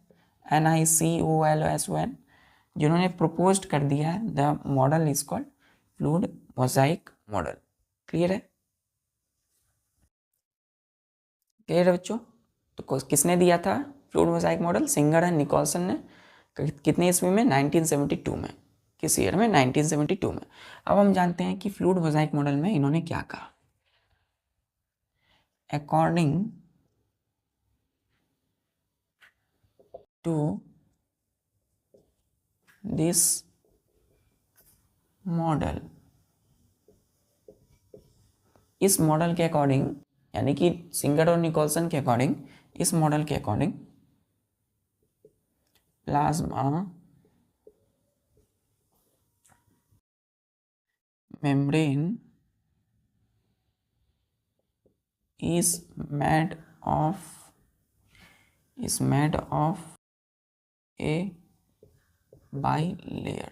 NICOLSON, जिन्होंने प्रपोज कर दिया है the model is called fluid mosaic model. Clear है? क्लियर है बच्चों? तो किसने दिया था fluid mosaic model, Singer and Nicolson ने, कितने ईस्वी में, 1972 में। किस ईयर में, 1972 में। अब हम जानते हैं कि फ्लूइड मोजाइक मॉडल में इन्होंने क्या कहा, अकॉर्डिंग टू दिस मॉडल, इस मॉडल के अकॉर्डिंग, यानी कि सिंगर और निकोलसन के अकॉर्डिंग, इस मॉडल के according plasma membrane is made of a bilayer,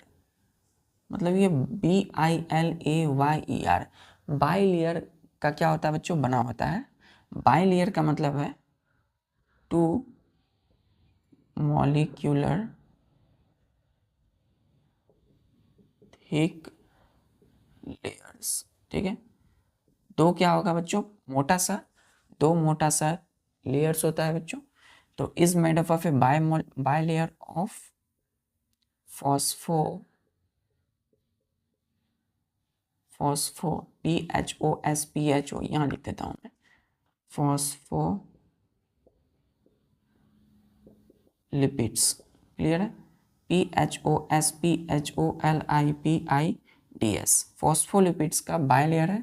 मतलब ये BILAYER, बाइलेयर का क्या होता है बच्चों? बना होता है। बाइलेयर का मतलब है टू मॉलिक्यूलर थिक लेयर्स, ठीक है। दो क्या होगा बच्चों? मोटा सा, दो मोटा सा लेयर्स होता है बच्चों। तो is made up of A bilayer of phospho PHOSPHO, यहाँ लिख देता हूँ मैं, फॉस्फोलिपिड्स, क्लियर है? PHOSPHOLIPIDS, फॉस्फोलिपिड्स का बाइलेयर है।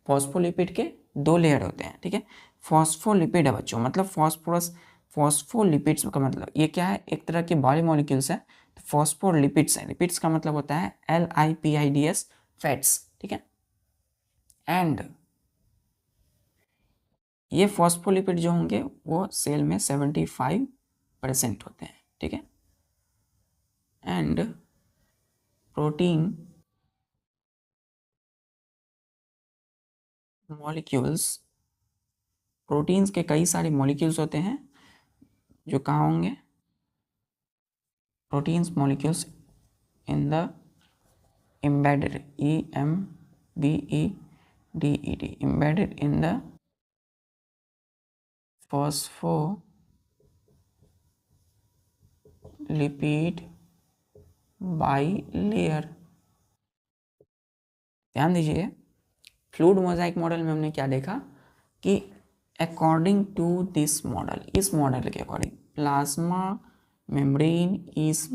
फॉस्फोलिपिड के दो लेयर होते हैं, ठीक है। फॉस्फोलिपिड है बच्चों, मतलब फॉस्फोरस, फॉस्फोलिपिड्स का मतलब ये क्या है? एक तरह के बॉडी मॉलिक्यूल्स है। तो फॉस्फोलिपिड्स है, लिपिड्स का मतलब होता है LIPIDS, फैट्स, ठीक है। एंड ये फॉस्फोलिपिड जो होंगे वो सेल में 75% होते हैं, ठीक है। एंड प्रोटीन मॉलिक्यूल्स, प्रोटीन्स के कई सारे मॉलिक्यूल्स होते हैं जो कहाँ होंगे? Proteins molecules in the embedded, EMBEDED, embedded in the phospholipid bilayer। ध्यान दीजिए, फ्लूइड मोजाइक मॉडल में हमने क्या देखा कि अकॉर्डिंग टू दिस मॉडल, इस मॉडल के according plasma membrane is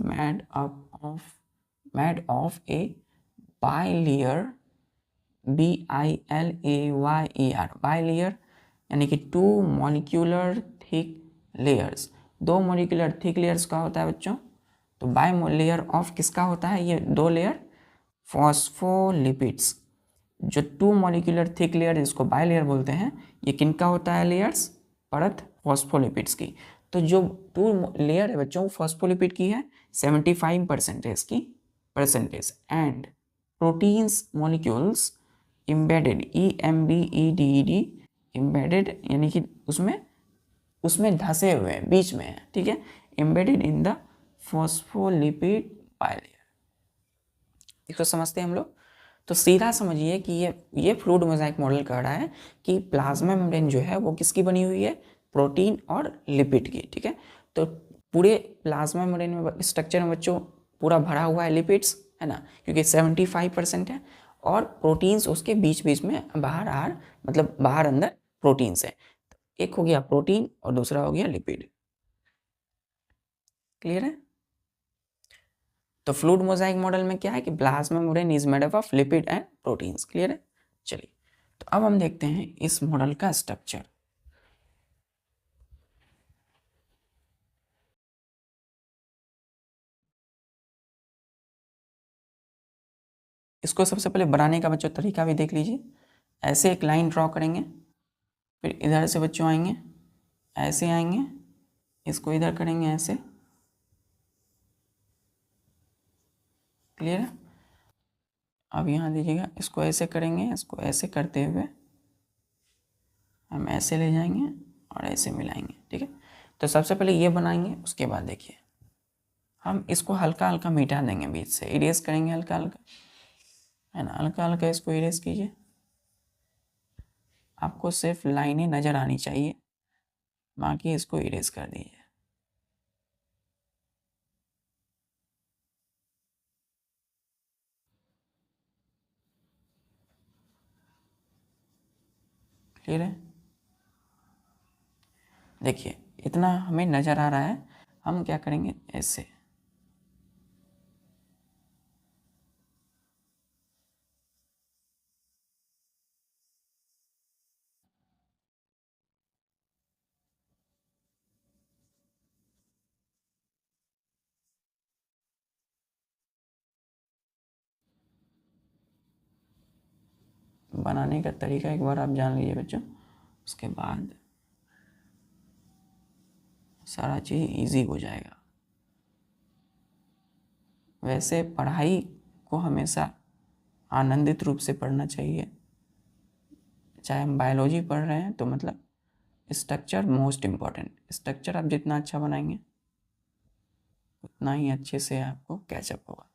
made of A bilayer, BILAYER, bilayer, यानी कि टू मॉलिक्यूलर थिक लेयर्स। दो मॉलिक्यूलर थिक लेयर्स का होता है बच्चों। तो बाई लेयर ऑफ किसका होता है? ये दो लेयर फॉस्फोलिपिड्स। जो टू मॉलिक्यूलर थिक लेयर जिसको बाई लेयर बोलते हैं, ये किनका होता है लेयर्स? परत फॉस्फोलिपिड्स की। तो जो टू लेयर है बच्चों फॉस्फोलिपिड की है 75% की percentage. And proteins molecules embedded, EMBEDED, embedded यानी कि उसमें धसे हुए हैं, बीच में है, ठीक है। Embedded in the phospholipid bilayer. इसको समझते हैं हम लोग। तो सीधा समझिए कि ये फ्लूइड मोजाइक मॉडल कह रहा है कि प्लाज्मा मेम्ब्रेन जो है वो किसकी बनी हुई है? प्रोटीन और लिपिड की, ठीक है। तो पूरे प्लाज्मा मेम्ब्रेन में स्ट्रक्चर में बच्चों पूरा भरा हुआ है लिपिड्स, है ना, क्योंकि 75% है, और प्रोटीन्स उसके बीच बीच में बाहर मतलब बाहर अंदर प्रोटीन्स है। एक हो गया प्रोटीन और दूसरा हो गया लिपिड, क्लियर है? तो फ्लूइड मोजाइक मॉडल में क्या है कि plasma membrane is made up of lipid and proteins, clear है? चलिए, तो अब हम देखते हैं इस मॉडल का स्ट्रक्चर। इसको सबसे पहले बनाने का बच्चों तरीका भी देख लीजिए। ऐसे एक लाइन ड्रॉ करेंगे, फिर इधर से बच्चों आएंगे, ऐसे आएंगे, इसको इधर करेंगे ऐसे, क्लियर है? अब यहाँ दीजिएगा, इसको ऐसे करेंगे, इसको ऐसे करते हुए हम ऐसे ले जाएंगे और ऐसे मिलाएंगे, ठीक है। तो सबसे पहले ये बनाएंगे, उसके बाद देखिए हम इसको हल्का हल्का मिटा देंगे, बीच से इरेज करेंगे हल्का हल्का, है ना, हल्का हल्का इसको इरेज कीजिए। आपको सिर्फ लाइनें नज़र आनी चाहिए, बाकी इसको इरेज कर दीजिए। क्लियर है? देखिए इतना हमें नज़र आ रहा है। हम क्या करेंगे, ऐसे बनाने का तरीका एक बार आप जान लीजिए बच्चों, उसके बाद सारा चीज़ इजी हो जाएगा। वैसे पढ़ाई को हमेशा आनंदित रूप से पढ़ना चाहिए। चाहे हम बायोलॉजी पढ़ रहे हैं तो मतलब स्ट्रक्चर मोस्ट इम्पॉर्टेंट। स्ट्रक्चर आप जितना अच्छा बनाएंगे उतना ही अच्छे से आपको कैचअप होगा।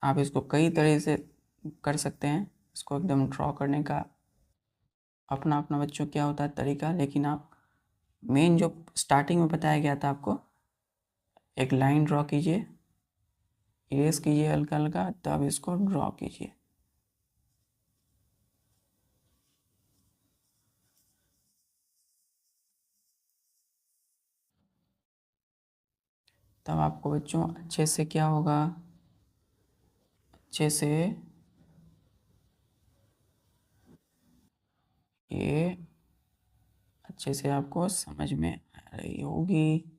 आप इसको कई तरह से कर सकते हैं। इसको एकदम ड्रॉ करने का अपना अपना बच्चों क्या होता है तरीका, लेकिन आप मेन जो स्टार्टिंग में बताया गया था आपको, एक लाइन ड्रॉ कीजिए, इरेज कीजिए हल्का हल्का, तब इसको ड्रॉ कीजिए। तब आपको बच्चों अच्छे से क्या होगा, अच्छे से ये अच्छे से आपको समझ में आ रही होगी।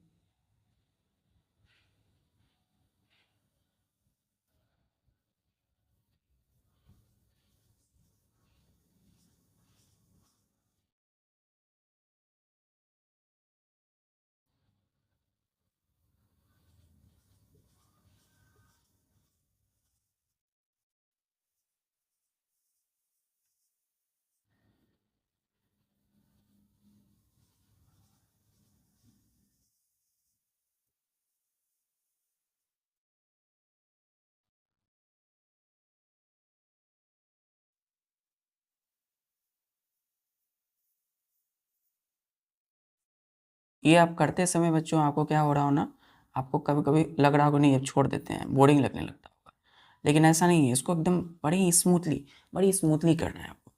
ये आप करते समय बच्चों आपको क्या हो रहा हो ना, आपको कभी कभी लग रहा होगा नहीं अब छोड़ देते हैं, बोरिंग लगने लगता होगा, लेकिन ऐसा नहीं है। इसको एकदम बड़ी स्मूथली करना है आपको,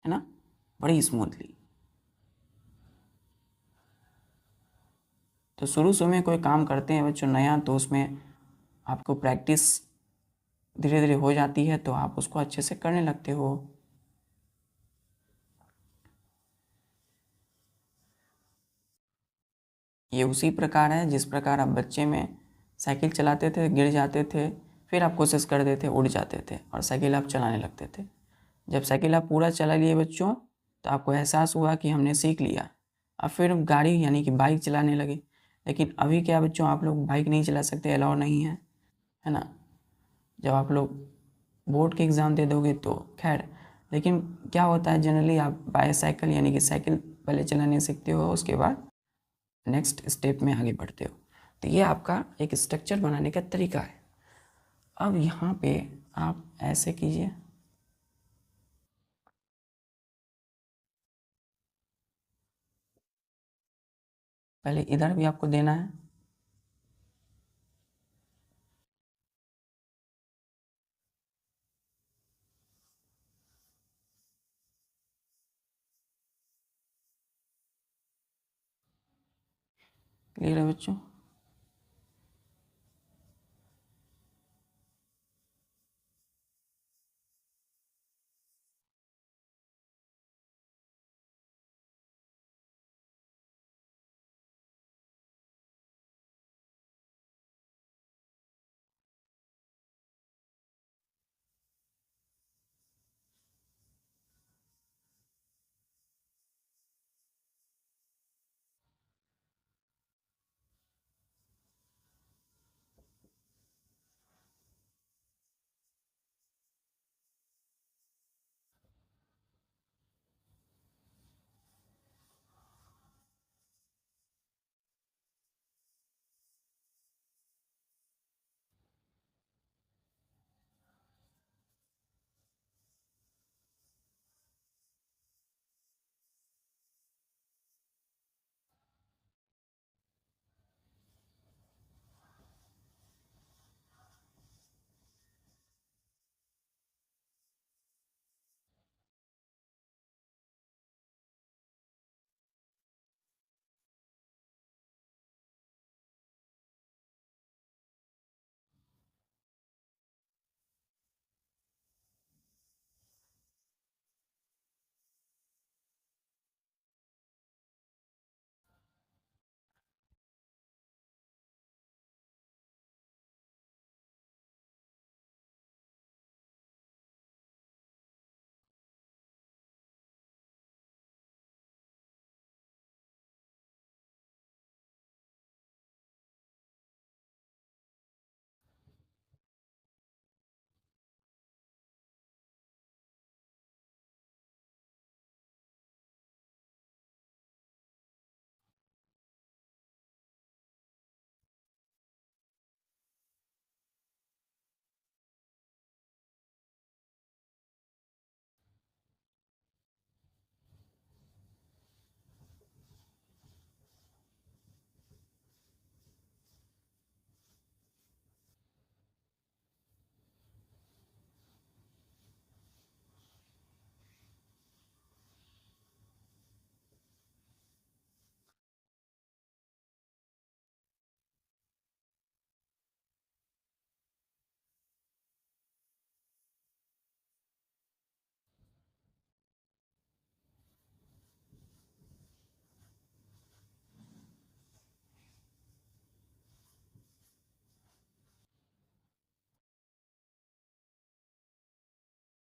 है ना, बड़ी स्मूथली। तो शुरू में कोई काम करते हैं बच्चों नया, तो उसमें आपको प्रैक्टिस धीरे धीरे हो जाती है, तो आप उसको अच्छे से करने लगते हो। ये उसी प्रकार है जिस प्रकार आप बच्चे में साइकिल चलाते थे, गिर जाते थे, फिर आप कोशिश करते थे, उड़ जाते थे और साइकिल आप चलाने लगते थे। जब साइकिल आप पूरा चला लिए बच्चों, तो आपको एहसास हुआ कि हमने सीख लिया। अब फिर गाड़ी यानी कि बाइक चलाने लगे। लेकिन अभी क्या बच्चों, आप लोग बाइक नहीं चला सकते, अलाउ नहीं है ना। जब आप लोग बोर्ड के एग्ज़ाम दे दोगे तो खैर, लेकिन क्या होता है जनरली आप बाईसाइकिल यानी कि साइकिल पहले चलाने सीखते हो, उसके बाद नेक्स्ट स्टेप में आगे बढ़ते हो। तो ये आपका एक स्ट्रक्चर बनाने का तरीका है। अब यहाँ पे आप ऐसे कीजिए, पहले इधर भी आपको देना है। क्लियर है बच्चों।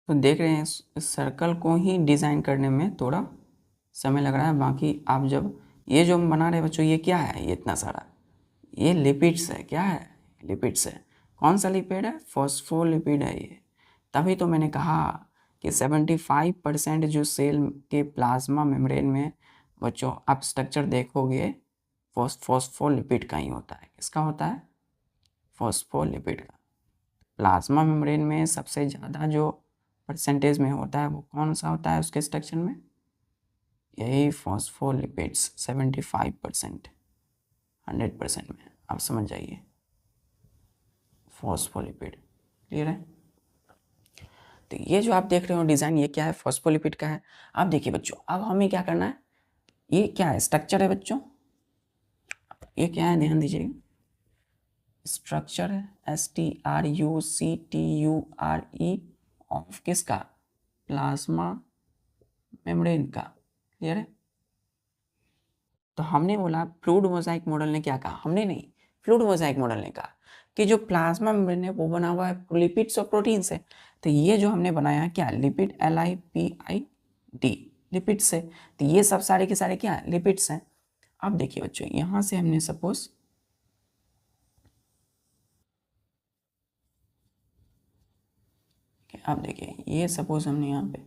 तो देख रहे हैं इस सर्कल को ही डिज़ाइन करने में थोड़ा समय लग रहा है, बाकी आप जब ये जो हम बना रहे हैं बच्चों, ये क्या है, ये इतना सारा, ये लिपिड्स है। क्या है? लिपिड्स है। कौन सा लिपिड है? फॉस्फोलिपिड है ये। तभी तो मैंने कहा कि 75% जो सेल के प्लाज्मा मेम्ब्रेन में बच्चों आप स्ट्रक्चर देखोगे फॉस्फोलिपिड का ही होता है। किसका होता है? फॉस्फोलिपिड का। प्लाज्मा मेम्ब्रेन में सबसे ज़्यादा जो परसेंटेज में होता है वो कौन सा होता है उसके स्ट्रक्चर में? यही फॉस्फोलिपिड्स 75%, 100% में। आप समझ जाइए, फॉस्फोलिपिड। क्लियर है? तो ये जो आप देख रहे हो डिज़ाइन, ये क्या है? फॉस्फोलिपिड का है। अब देखिए बच्चों, अब हमें क्या करना है, ये क्या है? स्ट्रक्चर है बच्चों। ये क्या है? ध्यान दीजिएगा, स्ट्रक्चर है, STRUCTURE ऑफ किसका? प्लाज्मा मेम्ब्रेन का। क्लियर है? तो हमने बोला फ्लूइड मोज़ाइक मॉडल ने क्या कहा? हमने नहीं, फ्लूइड मोज़ाइक मॉडल ने कहा कि जो प्लाज्मा मेम्ब्रेन है वो बना हुआ है लिपिड्स और प्रोटीन से। तो ये जो हमने बनाया है क्या? लिपिड, LIPID, लिपिड से। तो ये सब सारे के सारे क्या है? लिपिड्स हैं। अब देखिए बच्चों, यहाँ से हमने सपोज अब देखिए, ये सपोज हमने यहाँ पे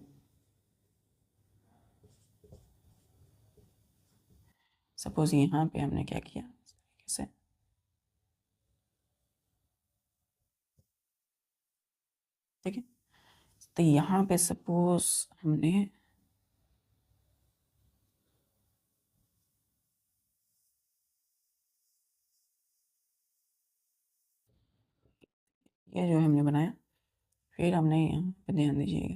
यहाँ पे हमने क्या किया, कैसे ठीक है। तो यहाँ पे सपोज हमने ये जो हमने बनाया, फिर हमने यहाँ पे ध्यान दीजिएगा,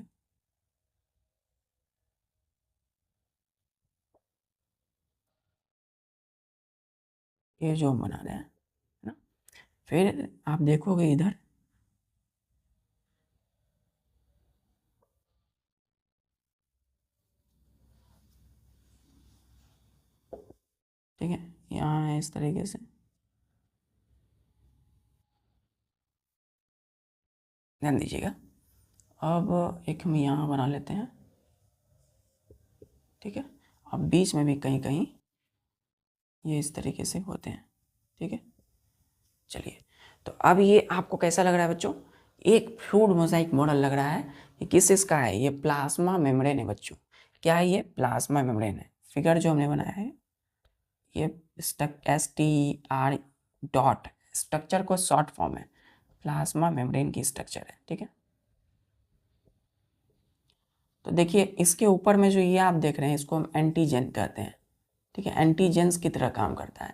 ये जो हम बना रहे हैं ना, फिर आप देखोगे इधर, ठीक है, यहाँ है इस तरीके से, ध्यान दीजिएगा। अब एक हम यहाँ बना लेते हैं, ठीक है। अब बीच में भी कहीं कहीं ये इस तरीके से होते हैं, ठीक है। चलिए, तो अब ये आपको कैसा लग रहा है बच्चों? एक फ्लूइड मोज़ाइक मॉडल लग रहा है। ये किस इसका है? ये प्लाज्मा मेम्ब्रेन है बच्चों। क्या है ये? प्लाज्मा मेम्ब्रेन है। फिगर जो हमने बनाया है ये STR डॉट, स्ट्रक्चर को शॉर्ट फॉर्म है, प्लाज्मा मेम्ब्रेन की स्ट्रक्चर है, ठीक है। तो देखिए इसके ऊपर में जो ये आप देख रहे हैं इसको हम एंटीजन कहते हैं, ठीक है। एंटीजेंस की तरह काम करता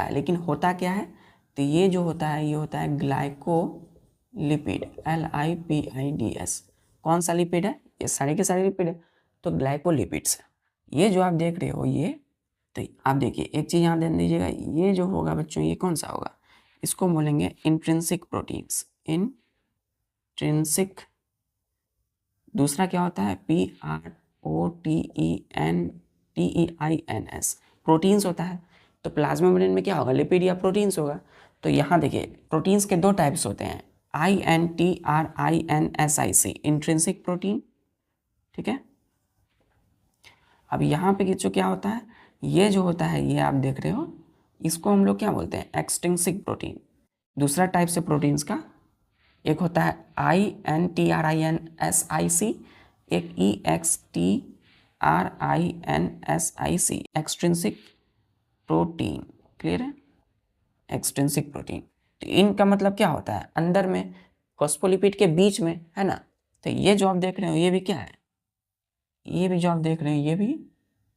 है, लेकिन होता क्या है? तो ये जो होता है ये होता है ग्लाइकोलिपिड, LIPIDS। कौन सा लिपिड है? ये सारे के सारे लिपिड है, तो ग्लाइकोलिपिड्स है। ये जो आप देख रहे हो ये, तो आप देखिए एक चीज़ यहाँ ध्यान दीजिएगा, ये जो होगा बच्चों ये कौन सा होगा? इसको बोलेंगे इंट्रिंसिक प्रोटीन्स, इंट्रिंसिक। दूसरा क्या होता है? PROTEINS, प्रोटीन्स होता है। तो प्लाज्मा मेम्ब्रेन में क्या होगा? लिपिड या प्रोटीन्स होगा। तो यहाँ देखिए प्रोटीन्स के दो टाइप्स होते हैं, INTRINSIC, इंट्रिंसिक प्रोटीन, ठीक है। अब यहाँ पे जो क्या होता है, ये जो होता है ये आप देख रहे हो, इसको हम लोग क्या बोलते हैं? Extrinsic protein. दूसरा टाइप से प्रोटीन्स का, एक होता है INTRINSIC, एक EXTRINSIC, एक्सट्रिंसिक प्रोटीन। क्लियर है? Extrinsic protein. तो इनका मतलब क्या होता है? अंदर में फॉस्फोलिपिड के बीच में, है ना। तो ये जो आप देख रहे हो ये भी क्या है? ये भी जो आप देख रहे हैं ये भी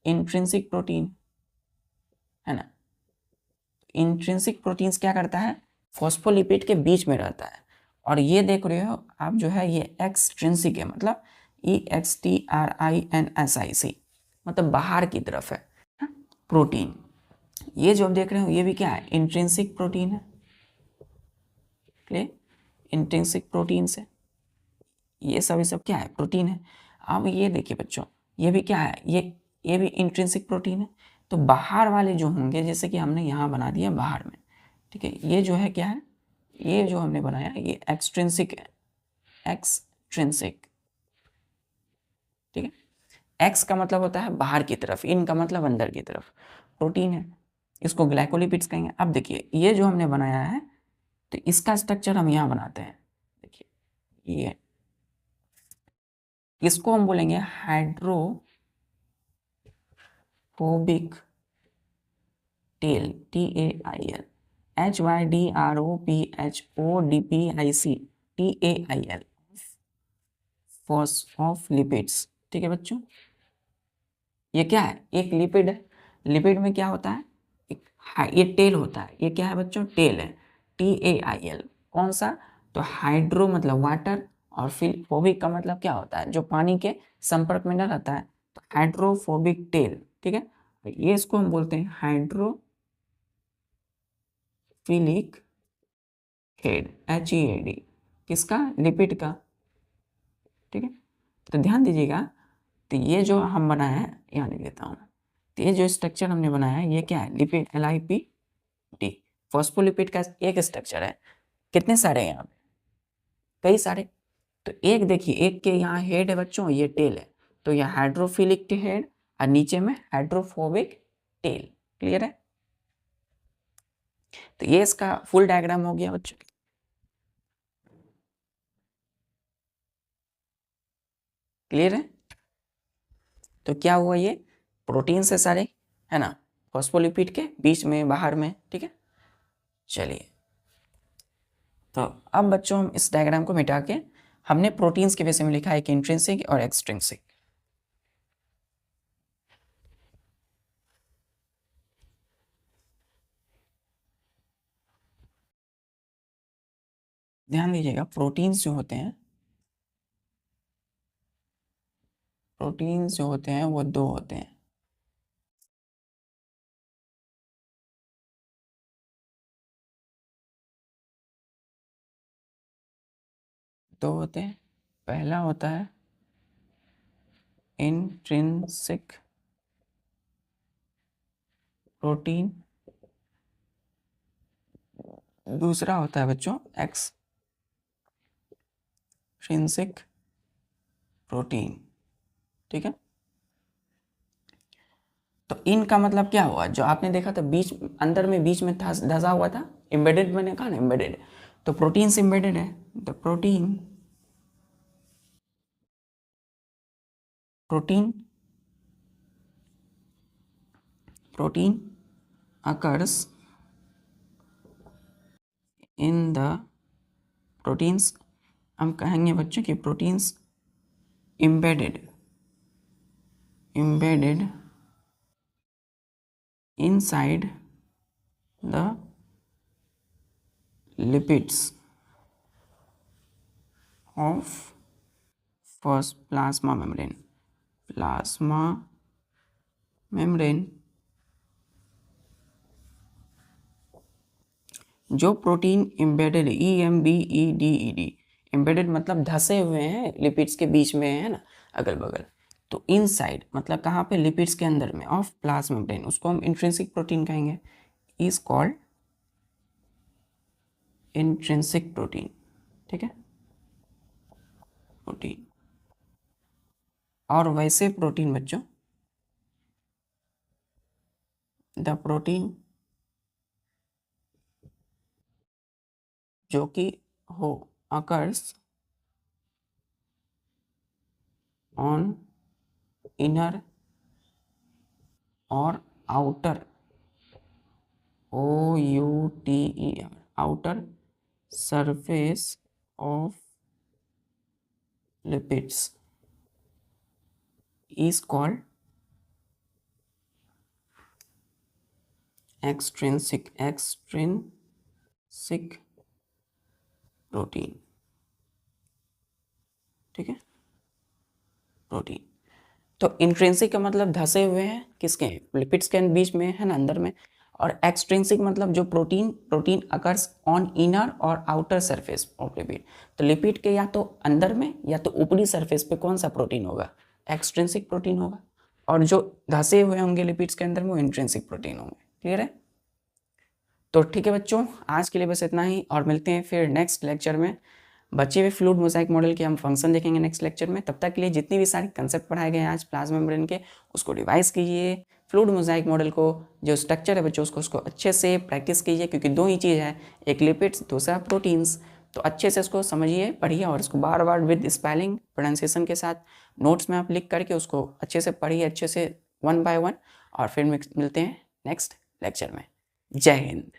इंट्रिंसिक प्रोटीन है ना। इंट्रिंसिक प्रोटीन्स क्या करता है? फॉस्फोलिपिड के बीच में रहता है। और ये देख रहे हो आप जो है ये एक्सट्रिंसिक है, मतलब EXTRINSIC, मतलब बाहर की तरफ है प्रोटीन। ये जो आप देख रहे हो ये भी क्या है? इंट्रिंसिक प्रोटीन है। क्लियर? इंट्रिंसिक प्रोटीन से ये सब क्या है? प्रोटीन है। अब ये देखिए बच्चों, ये भी क्या है? ये भी इंट्रिंसिक प्रोटीन है। तो बाहर वाले जो होंगे, जैसे कि हमने यहाँ बना दिया बाहर में, ठीक है, ये जो है क्या है? ये जो हमने बनाया ये एक्सट्रिंसिक है, एक्सट्रिंसिक, ठीक है। एक्स का मतलब होता है बाहर की तरफ, इन का मतलब अंदर की तरफ। प्रोटीन है, इसको ग्लाइकोलिपिड्स कहेंगे। अब देखिए ये जो हमने बनाया है तो इसका स्ट्रक्चर हम यहाँ बनाते हैं। देखिए ये, इसको हम बोलेंगे hydrophobic tell, TAIL, HYDROPHODPIC TAIL of lipids. ठीक है बच्चों, ये क्या है? एक लिपिड है। लिपिड में क्या होता है? एक ये टेल होता है। ये क्या है बच्चों? टेल है, TAIL। कौन सा? तो हाइड्रो मतलब वाटर, और फिर फोबिक का मतलब क्या होता है? जो पानी के संपर्क में न रहता है, तो हाइड्रोफोबिक टेल। ठीक है, ये इसको हम बोलते हैं हाइड्रोफिलिक हेड, HEAD। किसका? लिपिड का। ठीक है, तो ध्यान दीजिएगा। तो ये जो हम बनाया है, यहाँ लिख देता हूँ। तो ये जो स्ट्रक्चर हमने बनाया है ये क्या है? Lipid, LIPD। फॉस्फोलिपिड का एक स्ट्रक्चर है। कितने सारे हैं यहाँ पे? कई सारे। तो एक देखिए, एक के यहाँ हेड है बच्चों, ये टेल है, तो ये हाइड्रोफिलिक हेड और नीचे में हाइड्रोफोबिक टेल। क्लियर है? तो ये इसका फुल डायग्राम हो गया बच्चों। क्लियर है? तो क्या हुआ? ये प्रोटीन से सारे, है ना, फॉस्फोलिपिड के बीच में, बाहर में। ठीक है, चलिए। तो अब बच्चों हम इस डायग्राम को मिटा के हमने प्रोटीन्स के विषय में लिखा है, एक इंट्रिंसिक और एक्सट्रिंसिक। ध्यान दीजिएगा, प्रोटीन्स जो होते हैं, प्रोटीन्स जो होते हैं वो दो होते हैं। दो होते हैं। पहला होता है इंट्रिंसिक प्रोटीन, दूसरा होता है बच्चों एक्सट्रिंसिक प्रोटीन। ठीक है, तो इनका मतलब क्या हुआ? जो आपने देखा था बीच, अंदर में, बीच में था, धसा हुआ था, एम्बेडेड, मैंने कहा ना एम्बेडेड, तो प्रोटीन से एम्बेडेड है। The protein occurs in the proteins, हम कहेंगे बच्चों कि proteins embedded inside the lipids of first plasma membrane जो प्रोटीन एम्बेडेड, EMBEDED, एम्बेडेड मतलब धसे हुए हैं लिपिड्स के बीच में, है ना, अगल बगल। तो इनसाइड मतलब कहाँ पे? लिपिड्स के अंदर में, ऑफ प्लाज्मा मेम्ब्रेन, उसको हम इंट्रिंसिक प्रोटीन कहेंगे, इज कॉल्ड इंट्रिंसिक प्रोटीन। ठीक है, प्रोटीन। और वैसे प्रोटीन बच्चों, द प्रोटीन जो कि हो अकर्स ऑन इनर और outer, OUTER, outer surface of lipids is called extrinsic protein. ठीक है, प्रोटीन। तो इंट्रिंसिक का मतलब धसे हुए हैं, किसके? लिपिड्स के बीच में, है ना, अंदर में। और एक्सट्रिंसिक मतलब जो प्रोटीन अकर्स ऑन इनर और आउटर सरफेस ऑफ लिपिड। तो लिपिड के या तो अंदर में या तो ऊपरी सरफेस पे कौन सा प्रोटीन होगा? एक्सट्रिंसिक प्रोटीन होगा। और जो धसे हुए होंगे लिपिड्स के अंदर में, वो इंट्रिंसिक प्रोटीन होंगे। क्लियर है? तो ठीक है बच्चों, आज के लिए बस इतना ही, और मिलते हैं फिर नेक्स्ट लेक्चर में। बचे हुए फ्लूइड मोज़ाइक मॉडल के हम फंक्शन देखेंगे नेक्स्ट लेक्चर में। तब तक के लिए जितनी भी सारी कंसेप्ट पढ़ाए गए हैं आज प्लाज्मा मेम्ब्रेन के, उसको रिवाइज कीजिए। फ्लूइड मोज़ाइक मॉडल को जो स्ट्रक्चर है बच्चों उसको अच्छे से प्रैक्टिस कीजिए, क्योंकि दो ही चीज़ है, एक लिपिड्स दूसरा प्रोटीन्स। तो अच्छे से उसको समझिए, पढ़िए और उसको बार बार विद स्पेलिंग प्रोनाउंसिएशन के साथ नोट्स में आप लिख करके उसको अच्छे से पढ़िए, अच्छे से 1 by 1। और फिर मिलते हैं नेक्स्ट लेक्चर में। जय हिंद।